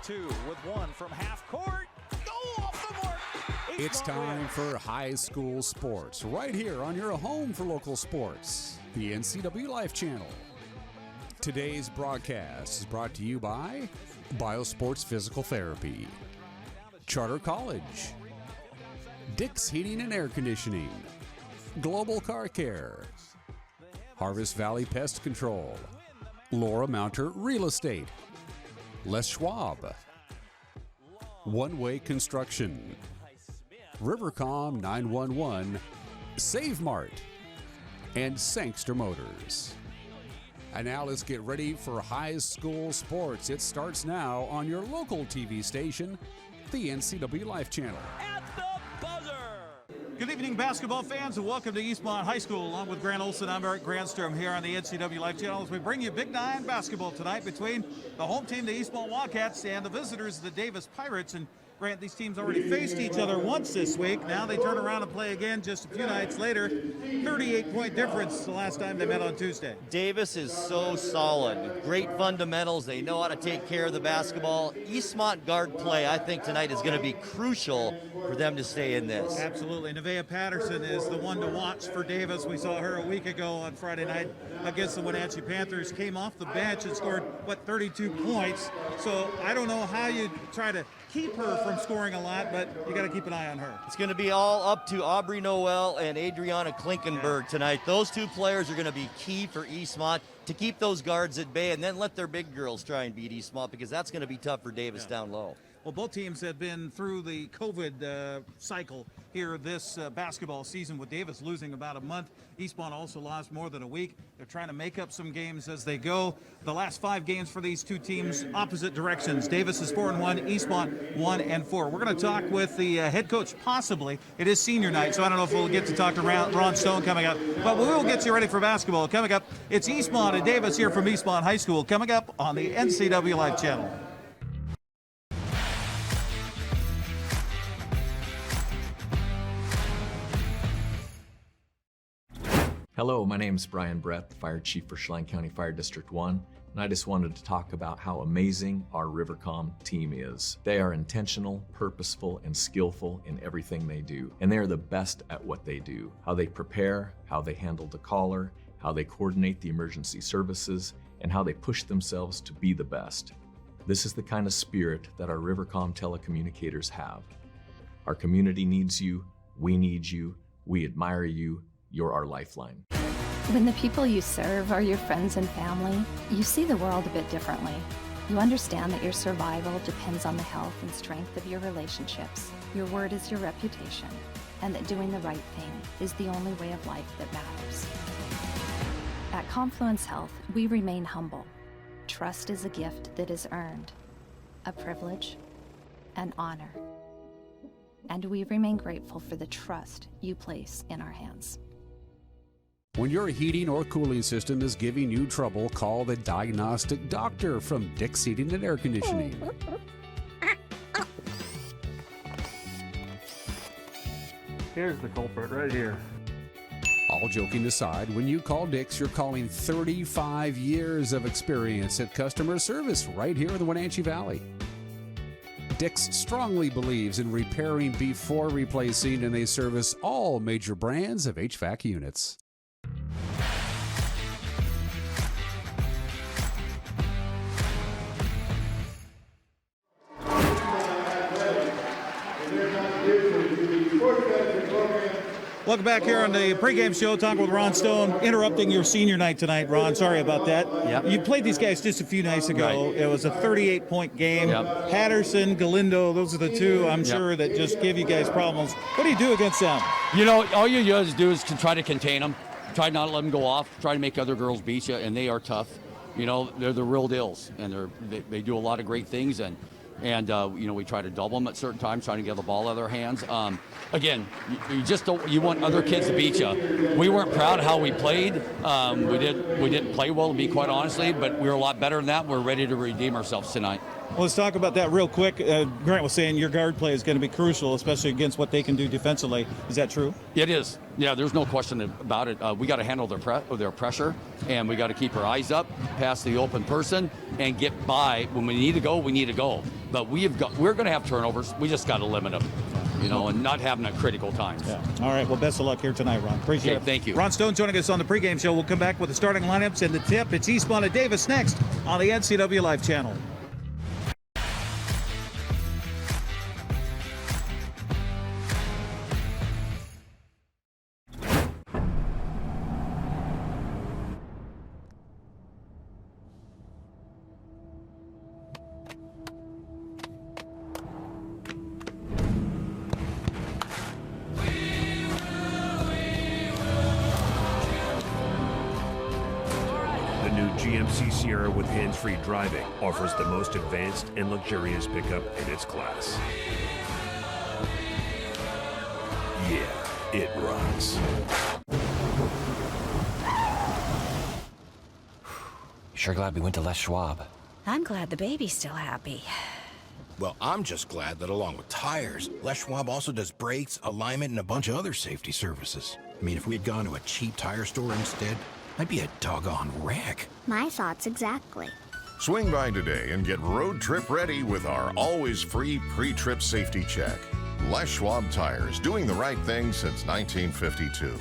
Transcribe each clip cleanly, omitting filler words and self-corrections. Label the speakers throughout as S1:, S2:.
S1: 2 with one from half court. Go off the mark.
S2: It's time for high school sports right here on your home for local sports, the NCWLIFE Channel. Today's broadcast is brought to you by Biosports Physical Therapy, Charter College, Dick's Heating and Air Conditioning, Global Car Care, Harvest Valley Pest Control, Laura Mounter Real Estate, Les Schwab, One Way Construction, Rivercom 911, Save Mart, and Sangster Motors. And now let's get ready for high school sports. It starts now on your local TV station, the NCWLIFE Channel.
S1: At the buzzer. Good evening, basketball fans, and welcome to Eastmont High School. Along with Grant Olson, I'm Eric Granstrom here on the NCWLIFE Channel as we bring you Big Nine basketball tonight between the home team, the Eastmont Wildcats, and the visitors, the Davis Pirates. And Grant, these teams already faced each other once this week. Now they turn around and play again just a few nights later. 38-point difference the last time they met on Tuesday.
S3: Davis is so solid. Great fundamentals. They know how to take care of the basketball. Eastmont guard play, I think, tonight is going to be crucial for them to stay in this.
S1: Absolutely. Nevaeh Patterson is the one to watch for Davis. We saw her a week ago on Friday night against the Wenatchee Panthers. Came off the bench and scored, 32 points. So I don't know how you try to keep her from scoring a lot, but you got to keep an eye on her.
S3: It's going to be all up to Aubrey Noel and Adriana Klinkenberg tonight. Those two players are going to be key for Eastmont to keep those guards at bay and then let their big girls try and beat Eastmont, because that's going to be tough for Davis down low.
S1: Well, both teams have been through the COVID cycle here this basketball season, with Davis losing about a month. Eastmont also lost more than a week. They're trying to make up some games as they go. The last 5 games for these two teams, opposite directions. Davis is 4-1, Eastmont 1-4. We're going to talk with the head coach, possibly. It is senior night, so I don't know if we'll get to talk to Ron Stone coming up. But we will get you ready for basketball. Coming up, it's Eastmont and Davis here from Eastmont High School, coming up on the NCWLIFE Channel.
S4: Hello, my name is Brian Brett, the Fire Chief for Chelan County Fire District 1, and I just wanted to talk about how amazing our Rivercom team is. They are intentional, purposeful, and skillful in everything they do, and they are the best at what they do. How they prepare, how they handle the caller, how they coordinate the emergency services, and how they push themselves to be the best. This is the kind of spirit that our Rivercom telecommunicators have. Our community needs you, we need you, we admire you, you're our lifeline.
S5: When the people you serve are your friends and family, you see the world a bit differently. You understand that your survival depends on the health and strength of your relationships. Your word is your reputation, and that doing the right thing is the only way of life that matters. At Confluence Health, we remain humble. Trust is a gift that is earned, a privilege, an honor. And we remain grateful for the trust you place in our hands.
S2: When your heating or cooling system is giving you trouble, call the diagnostic doctor from Dick's Heating and Air Conditioning.
S6: Here's the culprit right here.
S2: All joking aside, when you call Dick's, you're calling 35 years of experience at customer service right here in the Wenatchee Valley. Dick's strongly believes in repairing before replacing, and they service all major brands of HVAC units.
S1: Welcome back here on the pregame show, talking with Ron Stone, interrupting your senior night tonight, Ron. Sorry about that.
S3: Yep.
S1: You played these guys just a few nights ago.
S3: Right.
S1: It was a 38-point game.
S3: Yep.
S1: Patterson, Galindo, those are the two, I'm sure, that just give you guys problems. What do you do against them?
S7: You know, all you just do is to try to contain them, try not to let them go off, try to make other girls beat you, and they are tough. You know, they're the real deals, and they do a lot of great things, and you know, we try to double them at certain times, trying to get the ball out of their hands. Again, you just don't. You want other kids to beat you. We weren't proud of how we played. We didn't play well, to be quite honestly, but we were a lot better than that. We're ready to redeem ourselves tonight.
S1: Well, let's talk about that real quick. Grant was saying your guard play is going to be crucial, especially against what they can do defensively. Is that true?
S7: It is. Yeah, there's no question about it. We got to handle their pressure, and we got to keep our eyes up, past the open person, and get by. When we need to go, we need to go. But we're going to have turnovers. We just got to limit them, and not having a critical times.
S1: Yeah. All right. Well, best of luck here tonight, Ron. Appreciate it.
S7: Thank you.
S1: Ron Stone joining us on the pregame show. We'll come back with the starting lineups and the tip. It's Eastmont and Davis next on the NCWLIFE Channel.
S8: GMC Sierra with hands-free driving offers the most advanced and luxurious pickup in its class. Yeah, it runs.
S9: Sure glad we went to Les Schwab.
S10: I'm glad the baby's still happy.
S11: Well, I'm just glad that along with tires, Les Schwab also does brakes, alignment, and a bunch of other safety services. I mean, if we had gone to a cheap tire store instead, I'd be a doggone wreck.
S12: My thoughts exactly.
S13: Swing by today and get road trip ready with our always free pre-trip safety check. Les Schwab Tires, doing the right thing since 1952.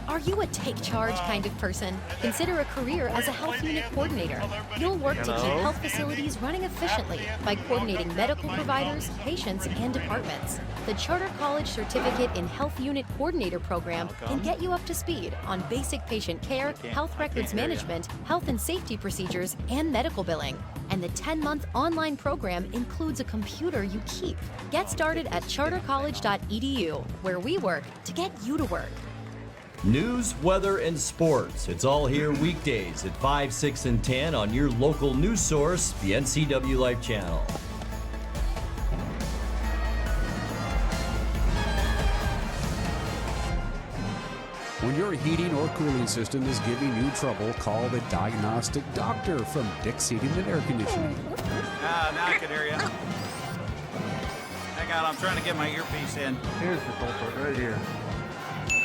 S14: Are you a take charge kind of person? Consider a career as a health unit coordinator. You'll work to keep health facilities running efficiently by coordinating medical providers, patients, and departments. The Charter College Certificate in Health Unit Coordinator program can get you up to speed on basic patient care, health records management, health and safety procedures, and medical billing. And the 10-month online program includes a computer you keep. Get started at chartercollege.edu, where we work to get you to work.
S3: News, weather, and sports. It's all here weekdays at 5, 6, and 10 on your local news source, the NCWLIFE Channel.
S2: When your heating or cooling system is giving you trouble, call the diagnostic doctor from Dick's Heating and Air Conditioning.
S1: Now I can hear you. Hang on, I'm trying to get my earpiece in.
S6: Here's the culprit right here.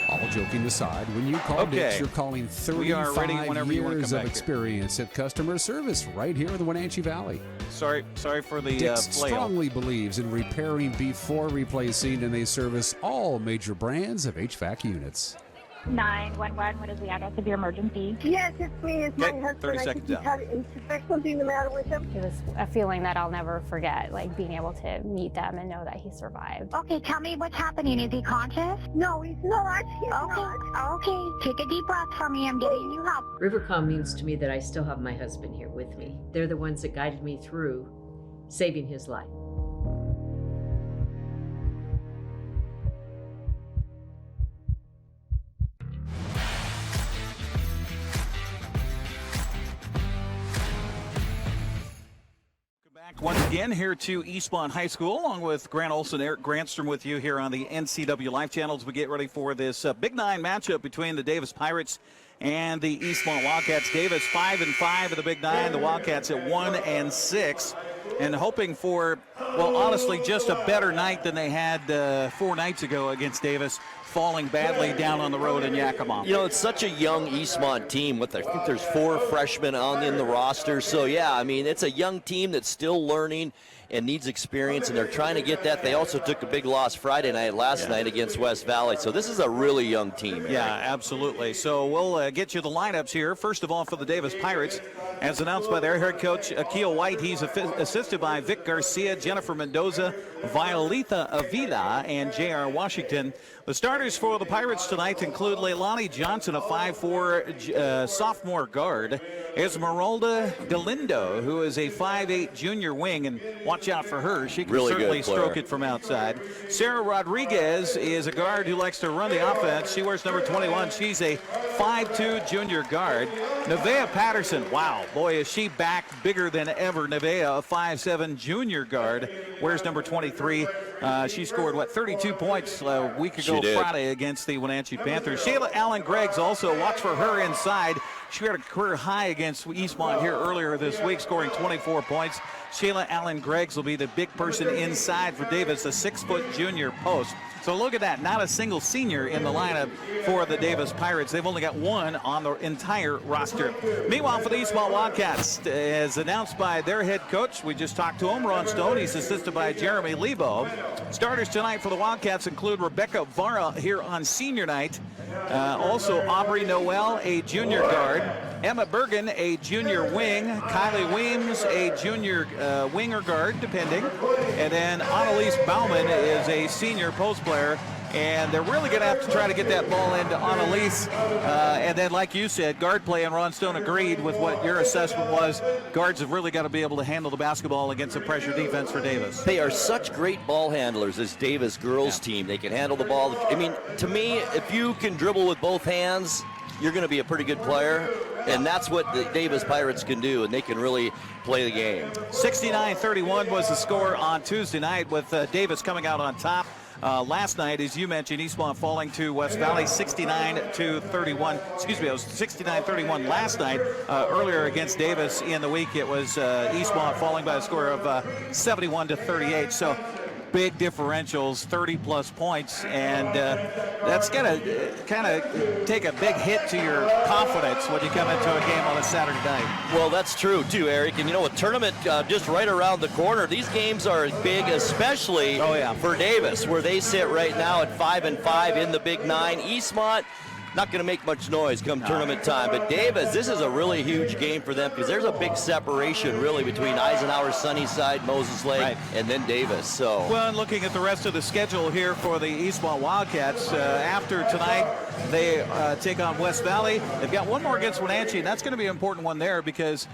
S2: All joking aside, when you call Dick's, you're calling 35 years of experience at customer service right here in the Wenatchee Valley.
S1: Sorry for the
S2: Dick's strongly believes in repairing before replacing, and they service all major brands of HVAC units.
S15: 911, what is the address of your emergency?
S16: Yes, it's me. It's my husband.
S1: 30 seconds out.
S16: Is there something the matter with him?
S17: It was a feeling that I'll never forget, like being able to meet them and know that he survived.
S15: Okay, tell me what's happening. Is he conscious?
S16: No, he's not. He's
S15: not. Okay, take a deep breath for me. I'm getting you help.
S18: Rivercom means to me that I still have my husband here with me. They're the ones that guided me through saving his life.
S1: Once again, here to Eastmont High School, along with Grant Olson, Eric Granstrom with you here on the NCWLIFE Channel as we get ready for this Big Nine matchup between the Davis Pirates and the Eastmont Wildcats. Davis 5-5 of the Big Nine, the Wildcats at 1-6, and hoping for, well, honestly, just a better night than they had 4 nights ago against Davis, falling badly down on the road in Yakima.
S3: You know, it's such a young Eastmont team. I think there's 4 freshmen in the roster. So, yeah, I mean, it's a young team that's still learning and needs experience, and they're trying to get that. They also took a big loss Friday night, last night against West Valley. So this is a really young team. Eric.
S1: Yeah, absolutely. So we'll get you the lineups here. First of all, for the Davis Pirates, as announced by their head coach, Akil White, he's assisted by Vic Garcia, Jennifer Mendoza, Violeta Avila, and J.R. Washington. The starters starters for the Pirates tonight include Leilani Johnson, a 5'4" sophomore guard. Esmeralda Galindo, who is a 5'8" junior wing, and watch out for her. She can
S3: Really
S1: certainly
S3: good player.
S1: stroke it from outside. Sarah Rodriguez is a guard who likes to run the offense. She wears number 21. She's a 5'2" junior guard. Nevaeh Patterson, wow, boy, is she back bigger than ever. Nevaeh, a 5'7" junior guard, wears number 23. She scored, 32 points a week ago Friday against the Wenatchee Panthers. Shayla Allen Greggs also, watch for her inside. She had a career high against Eastmont here earlier this week, scoring 24 points. Shayla Allen Greggs will be the big person inside for Davis, a 6-foot junior post. So look at that, not a single senior in the lineup for the Davis Pirates. They've only got one on the entire roster. Meanwhile, for the Eastmont Wildcats, as announced by their head coach, we just talked to him, Ron Stone. He's assisted by Jeremy Lebo. Starters tonight for the Wildcats include Rebecca Vara here on senior night. Also Aubrey Noel, a junior guard. Emma Bergen, a junior wing. Kylie Weems, a junior winger guard, depending. And then Annalise Bauman is a senior post player. And they're really going to have to try to get that ball into Annalise. And then, like you said, guard play, and Ron Stone agreed with what your assessment was. Guards have really got to be able to handle the basketball against a pressure defense for Davis.
S3: They are such great ball handlers, this Davis girls team. They can handle the ball. I mean, to me, if you can dribble with both hands, you're going to be a pretty good player. And that's what the Davis Pirates can do, and they can really play the game.
S1: 69-31 was the score on Tuesday night, with Davis coming out on top. Last night, as you mentioned, Eastmont falling to West Valley 69-31. Excuse me, it was 69-31 last night. Earlier against Davis in the week, it was Eastmont falling by a score of 71-38. So big differentials, 30-plus points, and that's going to kind of take a big hit to your confidence when you come into a game on a Saturday night.
S3: Well, that's true, too, Eric. And, a tournament just right around the corner. These games are big, especially for Davis, where they sit right now at 5-5 in the Big Nine. Eastmont, not going to make much noise come tournament time. But Davis, this is a really huge game for them, because there's a big separation, really, between Eisenhower, Sunnyside, Moses Lake, and then Davis. So,
S1: well, and looking at the rest of the schedule here for the Eastmont Wildcats, after tonight, they take on West Valley. They've got one more against Wenatchee, and that's going to be an important one there, because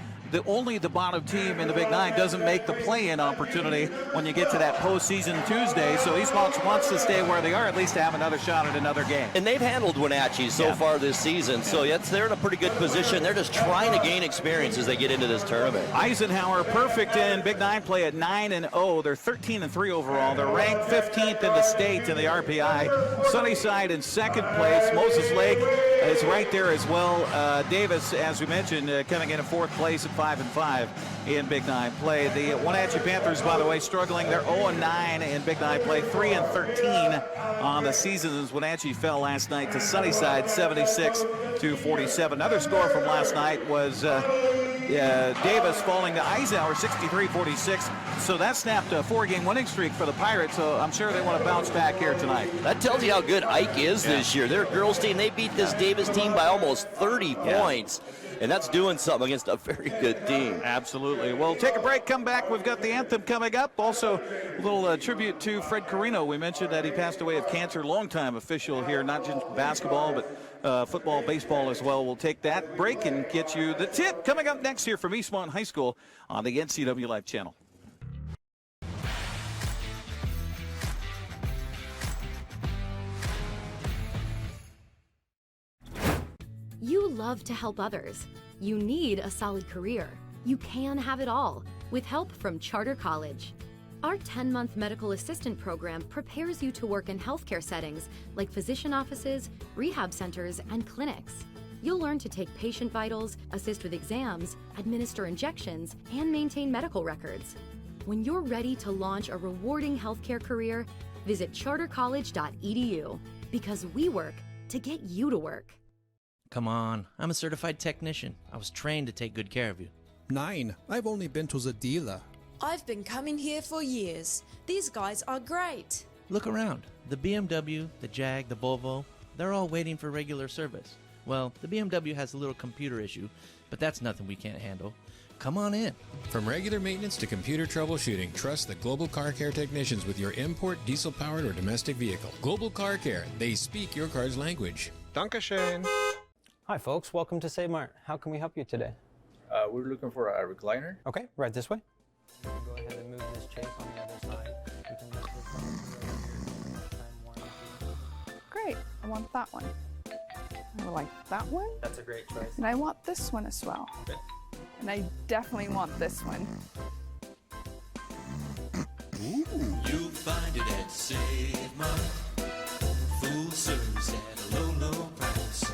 S1: only the bottom team in the Big Nine doesn't make the play-in opportunity when you get to that postseason Tuesday. So Eastmont wants to stay where they are, at least to have another shot at another game.
S3: And they've handled Wenatchee so far this season, so they're in a pretty good position. They're just trying to gain experience as they get into this tournament.
S1: Eisenhower perfect in Big Nine play at 9-0. They're 13-3 overall. They're ranked 15th in the state in the RPI. Sunnyside in second place. Moses Lake is right there as well. Davis, as we mentioned, coming in fourth place at 5-5 in Big Nine play. The Wenatchee Panthers, by the way, struggling. They're 0-9 in Big Nine play, 3-13 on the season, as Wenatchee fell last night to Sunnyside 76-47. Another score from last night was Davis falling to Eisenhower 63-46. So that snapped a 4-game winning streak for the Pirates, so I'm sure they want to bounce back here tonight.
S3: That tells you how good Ike is this year. Their girls team, they beat this Davis team by almost 30 points. And that's doing something against a very good team.
S1: Absolutely. We'll take a break, come back. We've got the anthem coming up. Also, a little tribute to Fred Carino. We mentioned that he passed away of cancer. Longtime official here, not just basketball, but football, baseball as well. We'll take that break and get you the tip coming up next here from Eastmont High School on the NCWLIFE Channel.
S14: You love to help others. You need a solid career. You can have it all with help from Charter College. Our 10-month medical assistant program prepares you to work in healthcare settings like physician offices, rehab centers, and clinics. You'll learn to take patient vitals, assist with exams, administer injections, and maintain medical records. When you're ready to launch a rewarding healthcare career, visit chartercollege.edu, because we work to get you to work.
S12: Come on, I'm a certified technician. I was trained to take good care of you.
S19: 9. I've only been to the dealer.
S20: I've been coming here for years. These guys are great.
S12: Look around. The BMW, the Jag, the Volvo, they're all waiting for regular service. Well, the BMW has a little computer issue, but that's nothing we can't handle. Come on in.
S21: From regular maintenance to computer troubleshooting, trust the Global Car Care technicians with your import, diesel-powered, or domestic vehicle. Global Car Care. They speak your car's language.
S22: Dankeschön.
S23: Hi, folks. Welcome to Save Mart. How can we help you today?
S22: We're looking for a recliner.
S23: Okay, right this way. Go ahead and move this chafe on the other side. You can lift this up.
S24: Great. I want that one. I like that one.
S23: That's a great choice.
S24: And I want this one as well.
S23: Good.
S24: And I definitely want this one.
S25: Ooh. You'll find it at Save Mart. Full service at a low, low price.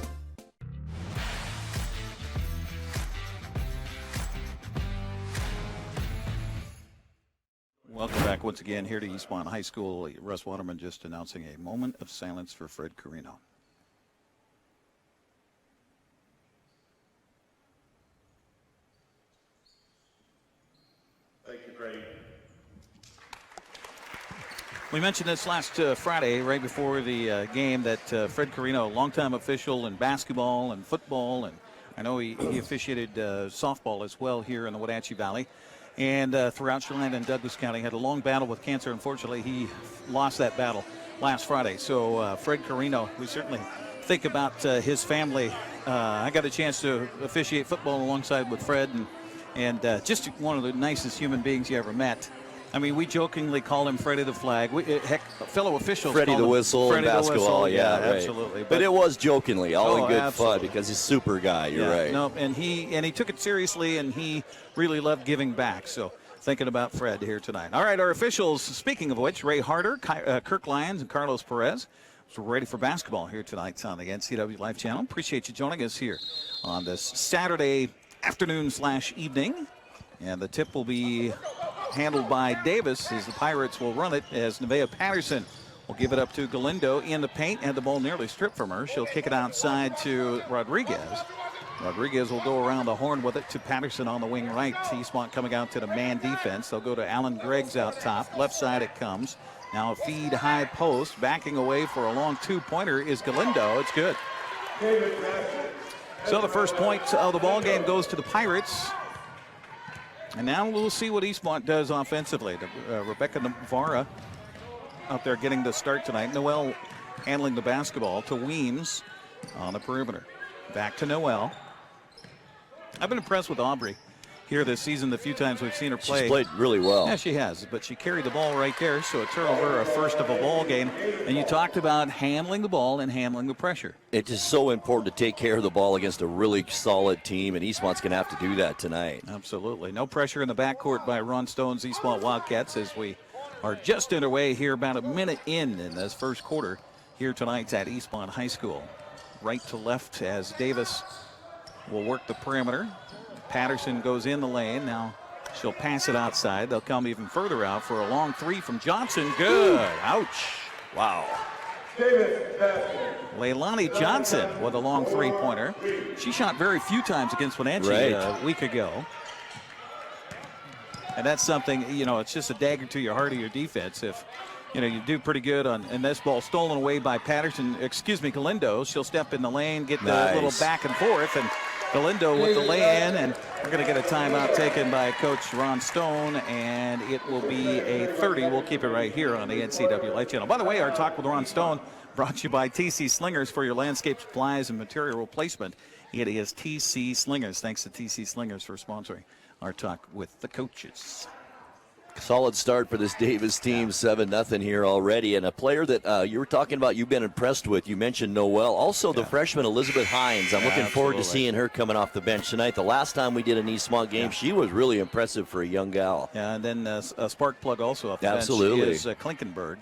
S1: Welcome back once again here to Eastmont High School. Russ Waterman just announcing a moment of silence for Fred Carino.
S26: Thank you, Greg.
S1: We mentioned this last Friday, right before the game, that Fred Carino, a longtime official in basketball and football, and I know he officiated softball as well here in the Wenatchee Valley, and throughout Chelan and Douglas County, had a long battle with cancer. Unfortunately, he lost that battle last Friday. So Fred Carino, we certainly think about his family. I got a chance to officiate football alongside with Fred, and just one of the nicest human beings you ever met. I mean, we jokingly call him Freddie the Flag. Heck, fellow officials
S3: Freddie
S1: call
S3: the
S1: him
S3: Whistle in basketball,
S1: yeah,
S3: right.
S1: absolutely.
S3: But it was jokingly, all in good
S1: absolutely.
S3: fun, because he's a super guy. You're right.
S1: No, and he took it seriously, and he really loved giving back. So thinking about Fred here tonight. All right, our officials, speaking of which, Ray Harder, Kirk Lyons, and Carlos Perez. So we're ready for basketball here tonight on the NCWLIFE Channel. Appreciate you joining us here on this Saturday afternoon/evening. And the tip will be handled by Davis as the Pirates will run it, as Nevaeh Patterson will give it up to Galindo in the paint, and the ball nearly stripped from her. She'll kick it outside to Rodriguez. Rodriguez will go around the horn with it to Patterson on the wing right. Eastmont coming out to the man defense. They'll go to Alan Greggs out top. Left side it comes. Now a feed high post. Backing away for a long two-pointer is Galindo. It's good. So the first point of the ball game goes to the Pirates. And now we'll see what Eastmont does offensively. Rebecca Navarra out there getting the start tonight. Noel handling the basketball to Weems on the perimeter. Back to Noel. I've been impressed with Aubrey here this season, the few times we've seen her play.
S3: She's played really well.
S1: Yeah, she has, but she carried the ball right there, so a turnover, a first of a ball game. And you talked about handling the ball and handling the pressure.
S3: It's just so important to take care of the ball against a really solid team, and Eastmont's going to have to do that tonight.
S1: Absolutely. No pressure in the backcourt by Ron Stone's Eastmont Wildcats as we are just underway here, about a minute in this first quarter here tonight at Eastmont High School. Right to left as Davis will work the perimeter. Patterson goes in the lane. Now she'll pass it outside. They'll come even further out for a long three from Johnson. Good. Ouch. Wow. Leilani Johnson with a long three-pointer. She shot very few times against Wenatchee a week ago. And that's something, it's just a dagger to your heart of your defense. If, you do pretty good and this ball stolen away by Galindo. She'll step in the lane, get the little back and forth, and Galindo with the lay-in, and we're going to get a timeout taken by Coach Ron Stone, and it will be a 30. We'll keep it right here on the NCWLIFE Channel. By the way, our talk with Ron Stone brought to you by TC Slingers for your landscape supplies and material replacement. It is TC Slingers. Thanks to TC Slingers for sponsoring our talk with the coaches.
S3: Solid start for this Davis team, 7-0 here already. And a player that you were talking about you've been impressed with, you mentioned Noel. Also the freshman Elizabeth Hines. I'm looking forward to seeing her coming off the bench tonight. The last time we did an Eastmont game, she was really impressive for a young gal.
S1: Yeah, and then a spark plug also off the bench is Klinkenberg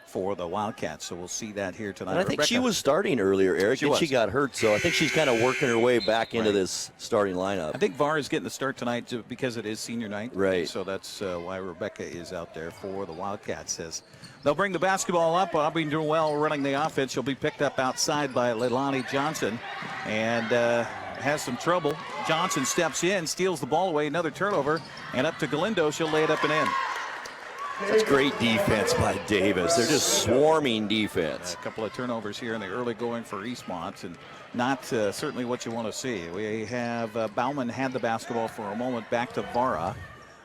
S1: for the Wildcats, so we'll see that here tonight.
S3: And I think she was starting earlier, Eric, and she got hurt, so I think she's kind of working her way back into this starting lineup.
S1: I think VAR is getting the start tonight because it is senior night.
S3: Right.
S1: So that's why Rebecca is out there for the Wildcats. As they'll bring the basketball up. Aubrey Noel running the offense. She'll be picked up outside by Leilani Johnson and has some trouble. Johnson steps in, steals the ball away, another turnover, and up to Galindo. She'll lay it up and in.
S3: That's great defense by Davis. They're just swarming defense.
S1: A couple of turnovers here in the early going for Eastmont, and not certainly what you want to see. We have Bauman had the basketball for a moment, back to Vara.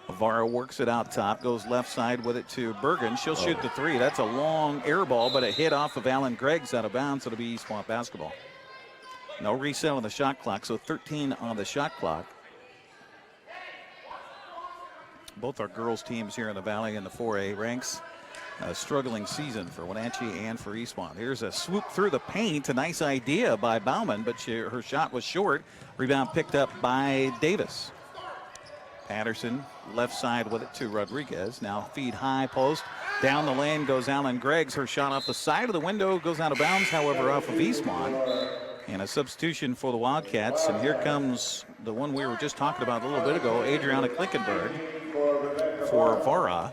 S1: Vara works it out top, goes left side with it to Bergen. She'll shoot the three. That's a long air ball, but a hit off of Alan Greggs out of bounds. It'll be Eastmont basketball. No reset on the shot clock, so 13 on the shot clock. Both our girls teams here in the Valley in the 4A ranks. A struggling season for Wenatchee and for Eastmont. Here's a swoop through the paint. A nice idea by Bauman, but her shot was short. Rebound picked up by Davis. Patterson left side with it to Rodriguez. Now feed high post. Down the lane goes Alan Greggs. Her shot off the side of the window goes out of bounds, however, off of Eastmont. And a substitution for the Wildcats. And here comes the one we were just talking about a little bit ago, Adriana Klinkenberg for Vara.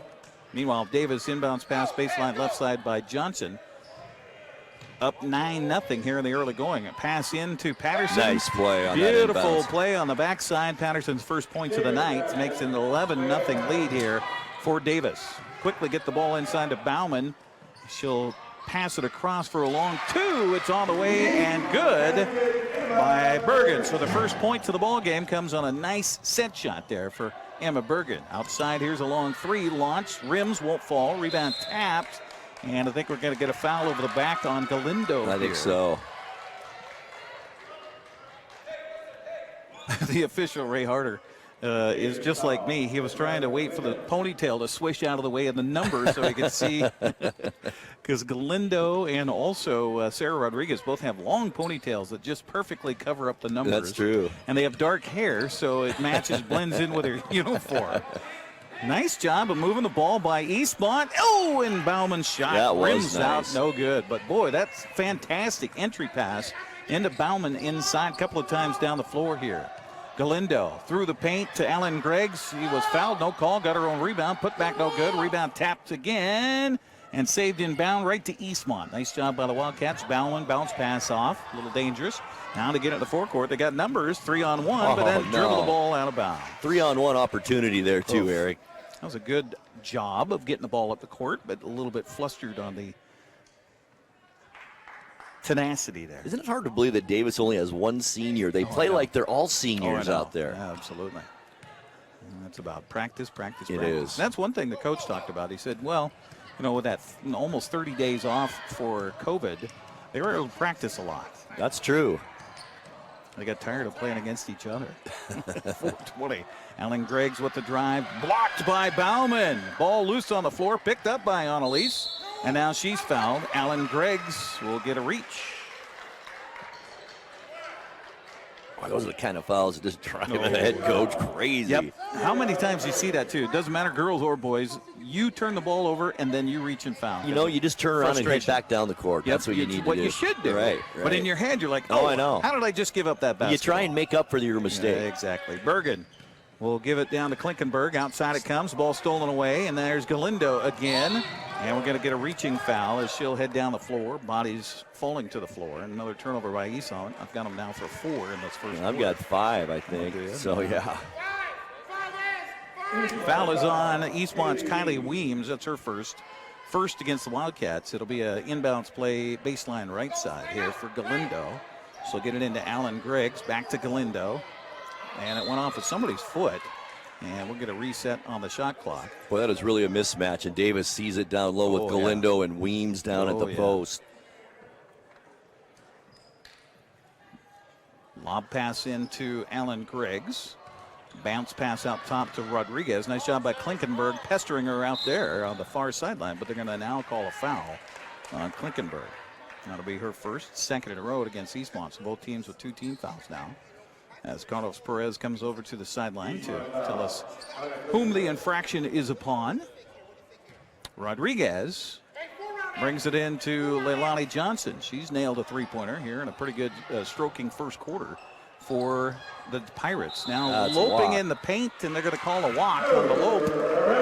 S1: Meanwhile, Davis inbounds pass baseline left side by Johnson. Up 9-0 here in the early going. A pass in to Patterson.
S3: Nice play on that
S1: Beautiful
S3: inbounds.
S1: play on the backside. Patterson's first points of the night makes an 11-0 lead here for Davis. Quickly get the ball inside to Bauman. She'll pass it across for a long two. It's on the way and good by Bergen. So the first point to the ball game comes on a nice set shot there for Emma Bergen. Outside, here's a long three launched. Rims won't fall. Rebound tapped. And I think we're going to get a foul over the back on Galindo.
S3: I think so.
S1: The official, Ray Harder, is just like me. He was trying to wait for the ponytail to swish out of the way of the numbers so he could see. Because Galindo and also Sarah Rodriguez both have long ponytails that just perfectly cover up the numbers.
S3: That's true.
S1: And they have dark hair, so it matches, blends in with their uniform. Nice job of moving the ball by Eastmont. Oh, and Bauman's shot rims out, no good. But boy, that's fantastic entry pass into Bauman inside, a couple of times down the floor here. Galindo through the paint to Alan Greggs. He was fouled, no call, got her own rebound, put back no good. Rebound tapped again and saved inbound right to Eastmont. Nice job by the Wildcats. Bauman bounce pass off, a little dangerous. Now to get it to the forecourt, they got numbers, 3-on-1, but then dribble the ball out of bounds.
S3: 3-on-1 opportunity there too, Eric.
S1: That was a good job of getting the ball up the court, but a little bit flustered on the tenacity there.
S3: Isn't it hard to believe that Davis only has one senior? They play like they're all seniors out there.
S1: Yeah, absolutely. And that's about practice.
S3: It is.
S1: That's one thing the coach talked about. He said, well, you know, with that almost 30 days off for COVID, they were able to practice a lot.
S3: That's true.
S1: They got tired of playing against each other. 4:20. Alan Greggs with the drive. Blocked by Bauman. Ball loose on the floor. Picked up by Annalise. And now she's fouled. Alan Greggs will get a reach.
S3: Boy, those are the kind of fouls that just drive the head coach crazy.
S1: Yep. How many times do you see that, too? It doesn't matter, girls or boys. You turn the ball over, and then you reach and foul.
S3: You know, you just turn around and head back down the court.
S1: Yep.
S3: That's what you need to do.
S1: What you should do.
S3: Right.
S1: But in your head, you're like,
S3: oh, I know.
S1: How did I just give up that basketball?
S3: You try and make up for your mistake.
S1: Yeah, exactly. Bergen will give it down to Klinkenberg. Outside it comes. Ball stolen away. And there's Galindo again. And we're going to get a reaching foul as she'll head down the floor. Body's falling to the floor. And another turnover by Eastmont. I've got them now for 4 in this first
S3: I've got 5, I think. So, yeah.
S1: Foul is on Eastmont's Kylie Weems. That's her first against the Wildcats. It'll be an inbounds play baseline right side here for Galindo. So get it into Alan Greggs. Back to Galindo. And it went off of somebody's foot. And we'll get a reset on the shot clock.
S3: Boy, that is really a mismatch. And Davis sees it down low with Galindo and Weems down at the post.
S1: Lob pass into Alan Greggs. Bounce pass out top to Rodriguez. Nice job by Klinkenberg pestering her out there on the far sideline. But they're going to now call a foul on Klinkenberg. That'll be her first, second in a row against Eastmont. So both teams with 2 team fouls now. As Carlos Perez comes over to the sideline to tell us whom the infraction is upon. Rodriguez brings it into Leilani Johnson. She's nailed a three-pointer here in a pretty good stroking first quarter for the Pirates. Now loping in the paint, and they're going to call a walk on the lope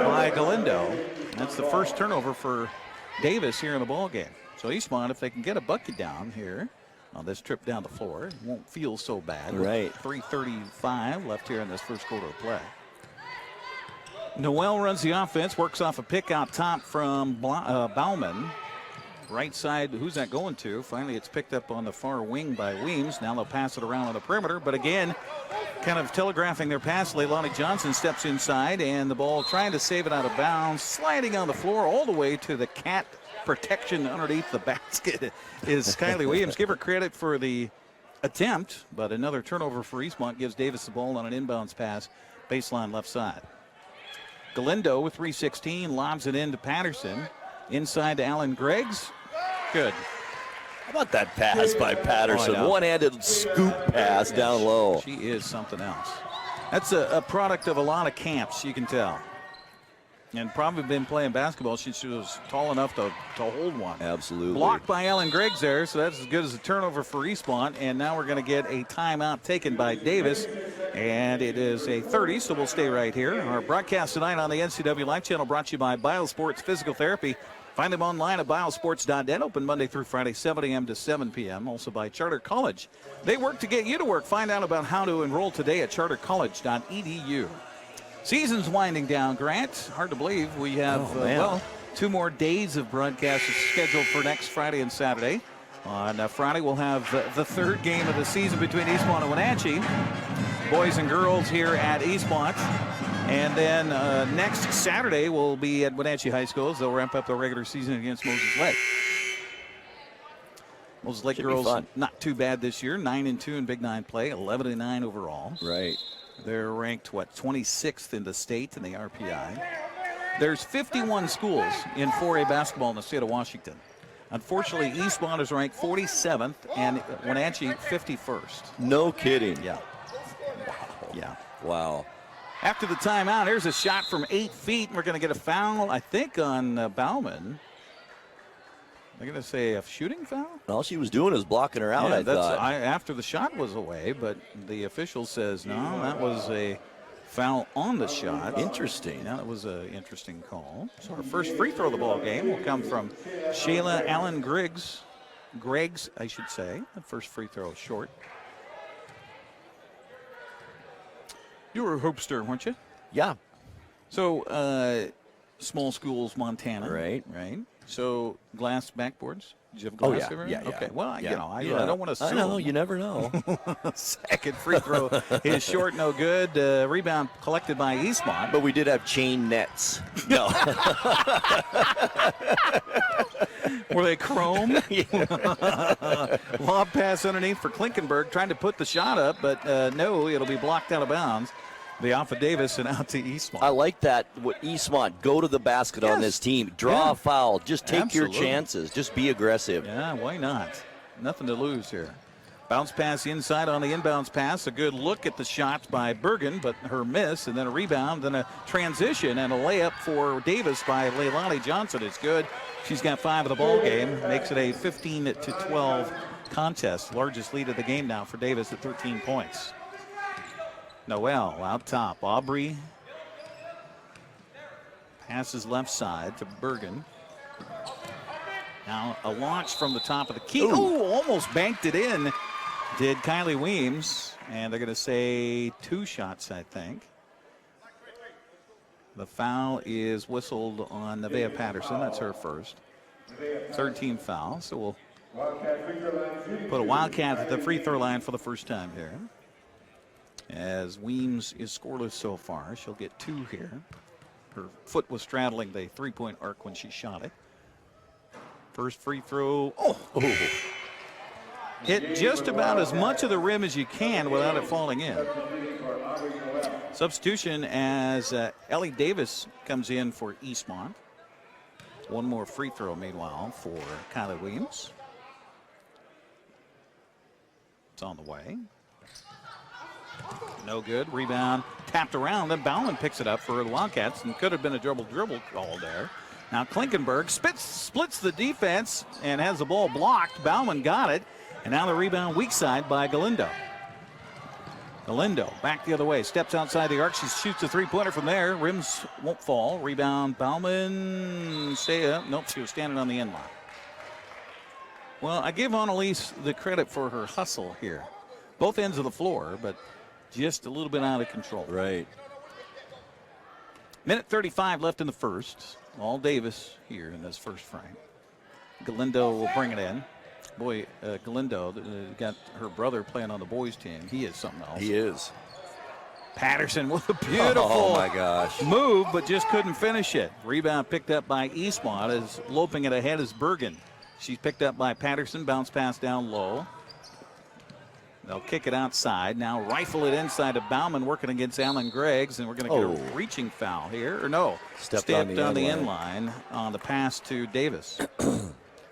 S1: by Galindo. That's the first turnover for Davis here in the ball game. So Eastmont, if they can get a bucket down here on this trip down the floor, it won't feel so bad.
S3: Right.
S1: 3:35 left here in this first quarter of play. Noel runs the offense, works off a pick out top from Bauman. Right side, who's that going to? Finally, it's picked up on the far wing by Weems. Now they'll pass it around on the perimeter, but again, kind of telegraphing their pass. Leilani Johnson steps inside, and the ball trying to save it out of bounds, sliding on the floor all the way to the cat protection underneath the basket is Kylie Williams. Give her credit for the attempt, but another turnover for Eastmont gives Davis the ball on an inbounds pass, baseline left side. Galindo with 3:16 lobs it into Patterson. Inside to Alan Greggs. Good.
S4: How about that pass by Patterson?
S1: Oh,
S4: one-handed scoop pass down low.
S1: She is something else. That's a product of a lot of camps, you can tell. And probably been playing basketball. She was tall enough to hold one.
S4: Absolutely.
S1: Blocked by Alan Greggs there, so that's as good as a turnover for Eastmont. And now we're going to get a timeout taken by Davis. And it is a 30, so we'll stay right here. Our broadcast tonight on the NCWLIFE Channel brought to you by BioSports Physical Therapy. Find them online at biosports.net, open Monday through Friday, 7 a.m. to 7 p.m. Also by Charter College. They work to get you to work. Find out about how to enroll today at chartercollege.edu. Season's winding down, Grant. Hard to believe we have, 2 more days of broadcasts scheduled for next Friday and Saturday. On Friday, we'll have the 3rd game of the season between Eastmont and Wenatchee. Boys and girls here at Eastmont. And then next Saturday, we'll be at Wenatchee High School as they'll ramp up their regular season against Moses Lake. Moses Lake girls not too bad this year, 9-2 in Big 9 play, 11-9 overall.
S4: Right.
S1: They're ranked, 26th in the state in the RPI. There's 51 schools in 4A basketball in the state of Washington. Unfortunately, Eastmont is ranked 47th and Wenatchee 51st.
S4: No kidding.
S1: Yeah. Yeah.
S4: Wow.
S1: After the timeout, here's a shot from 8 feet. We're going to get a foul, I think, on Bauman. They're going to say a shooting foul?
S4: All she was doing is blocking her out, I thought.
S1: After the shot was away, but the official says, no, that was a foul on the shot.
S4: Interesting.
S1: Yeah, that was an interesting call. So our first free throw of the ball game will come from Shayla Allen Greggs, I should say. The first free throw short. You were a hoopster, weren't you?
S4: Yeah.
S1: So, small schools, Montana.
S4: Right.
S1: Right. So, glass backboards? Did you have glass ever?
S4: Yeah.
S1: Okay. Well, I don't want to assume.
S4: I know. You never know.
S1: Second free throw is short, no good. Rebound collected by Eastmont.
S4: But we did have chain nets. No.
S1: Were they chrome? Lob pass underneath for Klinkenberg, trying to put the shot up, but no, it'll be blocked out of bounds. The off of Davis and out to Eastmont.
S4: I like that. Eastmont, go to the basket on this team. Draw a foul. Just take your chances. Just be aggressive.
S1: Yeah, why not? Nothing to lose here. Bounce pass inside on the inbounds pass. A good look at the shots by Bergen, but her miss, and then a rebound, then a transition, and a layup for Davis by Leilani Johnson. It's good. She's got 5 of the ball game. Makes it a 15-12 contest. Largest lead of the game now for Davis at 13 points. Noel out top. Aubrey passes left side to Bergen. Now a launch from the top of the key. Oh, almost banked it in. Did Kylie Weems. And they're going to say 2 shots, I think. The foul is whistled on Nevaeh Patterson. That's her first. 13 foul. So we'll put a Wildcat at the free throw line for the first time here. As Weems is scoreless so far, she'll get 2 here. Her foot was straddling the 3-point arc when she shot it. First free throw. Hit just about as much of the rim as you can without it falling in. Substitution as Ellie Davis comes in for Eastmont. 1 more free throw, meanwhile, for Kylie Williams. It's on the way. No good. Rebound tapped around. Then Bauman picks it up for the Wildcats, and could have been a dribble call there. Now Klinkenberg splits the defense and has the ball blocked. Bauman got it, and now the rebound weak side by Galindo. Galindo back the other way, steps outside the arc. She shoots a 3-pointer from there. Rims won't fall. Rebound Bauman. Nope, she was standing on the end line. Well, I give Annalise the credit for her hustle here. Both ends of the floor, but just a little bit out of control.
S4: Right.
S1: Minute 35 left in the first. All Davis here in this first frame. Galindo will bring it in. Boy, Galindo got her brother playing on the boys team. He is something else.
S4: He is.
S1: Patterson with a beautiful
S4: my gosh.
S1: move, but just couldn't finish it. Rebound picked up by Eastmont, as loping it ahead is Bergen. She's picked up by Patterson, bounce pass down low. They'll kick it outside. Now rifle it inside to Bauman, working against Alan Greggs, and we're going to get a reaching foul here. Or no,
S4: stepped on the
S1: end line on the pass to Davis.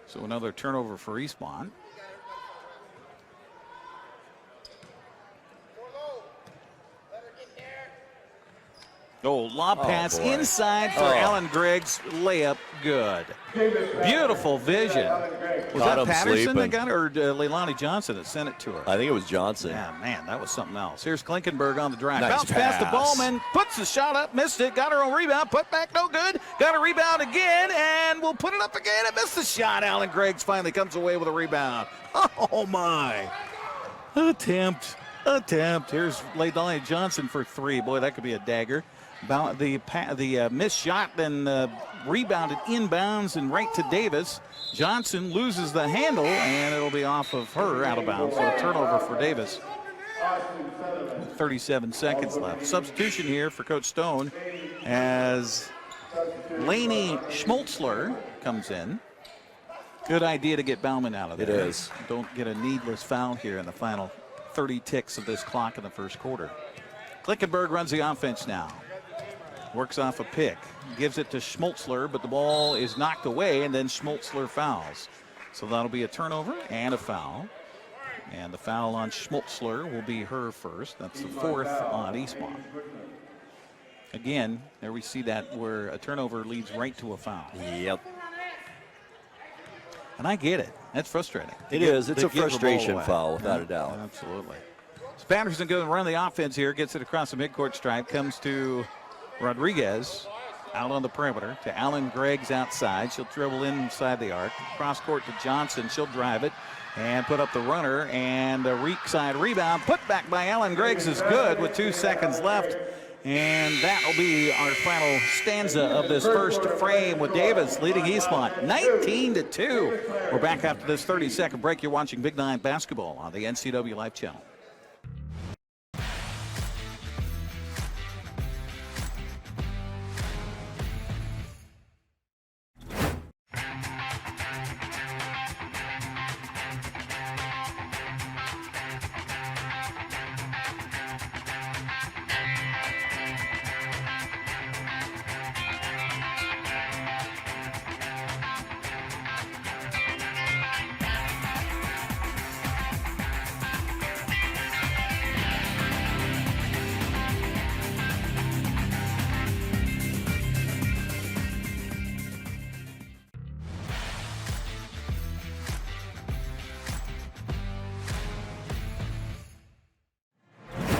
S1: So another turnover for Eastmont. Oh, lob pass inside for Alan Greggs. Layup good. Beautiful vision. Was that Patterson that got it, or Leilani Johnson that sent it to her?
S4: I think it was Johnson.
S1: Yeah, man, that was something else. Here's Klinkenberg on the drive.
S4: Nice
S1: Bounce pass to
S4: pass.
S1: Ballman. Puts the shot up, missed it. Got her own rebound. Put back, no good. Got a rebound again, and we'll put it up again. And missed the shot. Alan Greggs finally comes away with a rebound. Oh, my. Attempt. Here's Leilani Johnson for three. Boy, that could be a dagger. The missed shot, then rebounded inbounds and right to Davis. Johnson loses the handle, and it'll be off of her out of bounds. So a turnover for Davis. 37 seconds left. Substitution here for Coach Stone as Lainey Schmoltzler comes in. Good idea to get Bauman out of there.
S4: It is.
S1: Don't get a needless foul here in the final 30 ticks of this clock in the first quarter. Klinkenberg runs the offense now. Works off a pick, gives it to Schmoltzler, but the ball is knocked away, and then Schmoltzler fouls. So that'll be a turnover and a foul. And the foul on Schmoltzler will be her first. That's the fourth on Eastmont. Again, there we see that where a turnover leads right to a foul.
S4: Yep.
S1: And I get it. That's frustrating.
S4: It is. It's a frustration foul, without a doubt.
S1: Absolutely. So Patterson goes and run the offense here, gets it across the midcourt stripe, comes to Rodriguez out on the perimeter to Alan Greggs outside. She'll dribble inside the arc. Cross court to Johnson. She'll drive it and put up the runner, and a weak side rebound put back by Alan Greggs is good with 2 seconds left. And that will be our final stanza of this first frame with Davis leading Eastmont 19-2. We're back after this 30-second break. You're watching Big Nine basketball on the NCWLIFE Channel.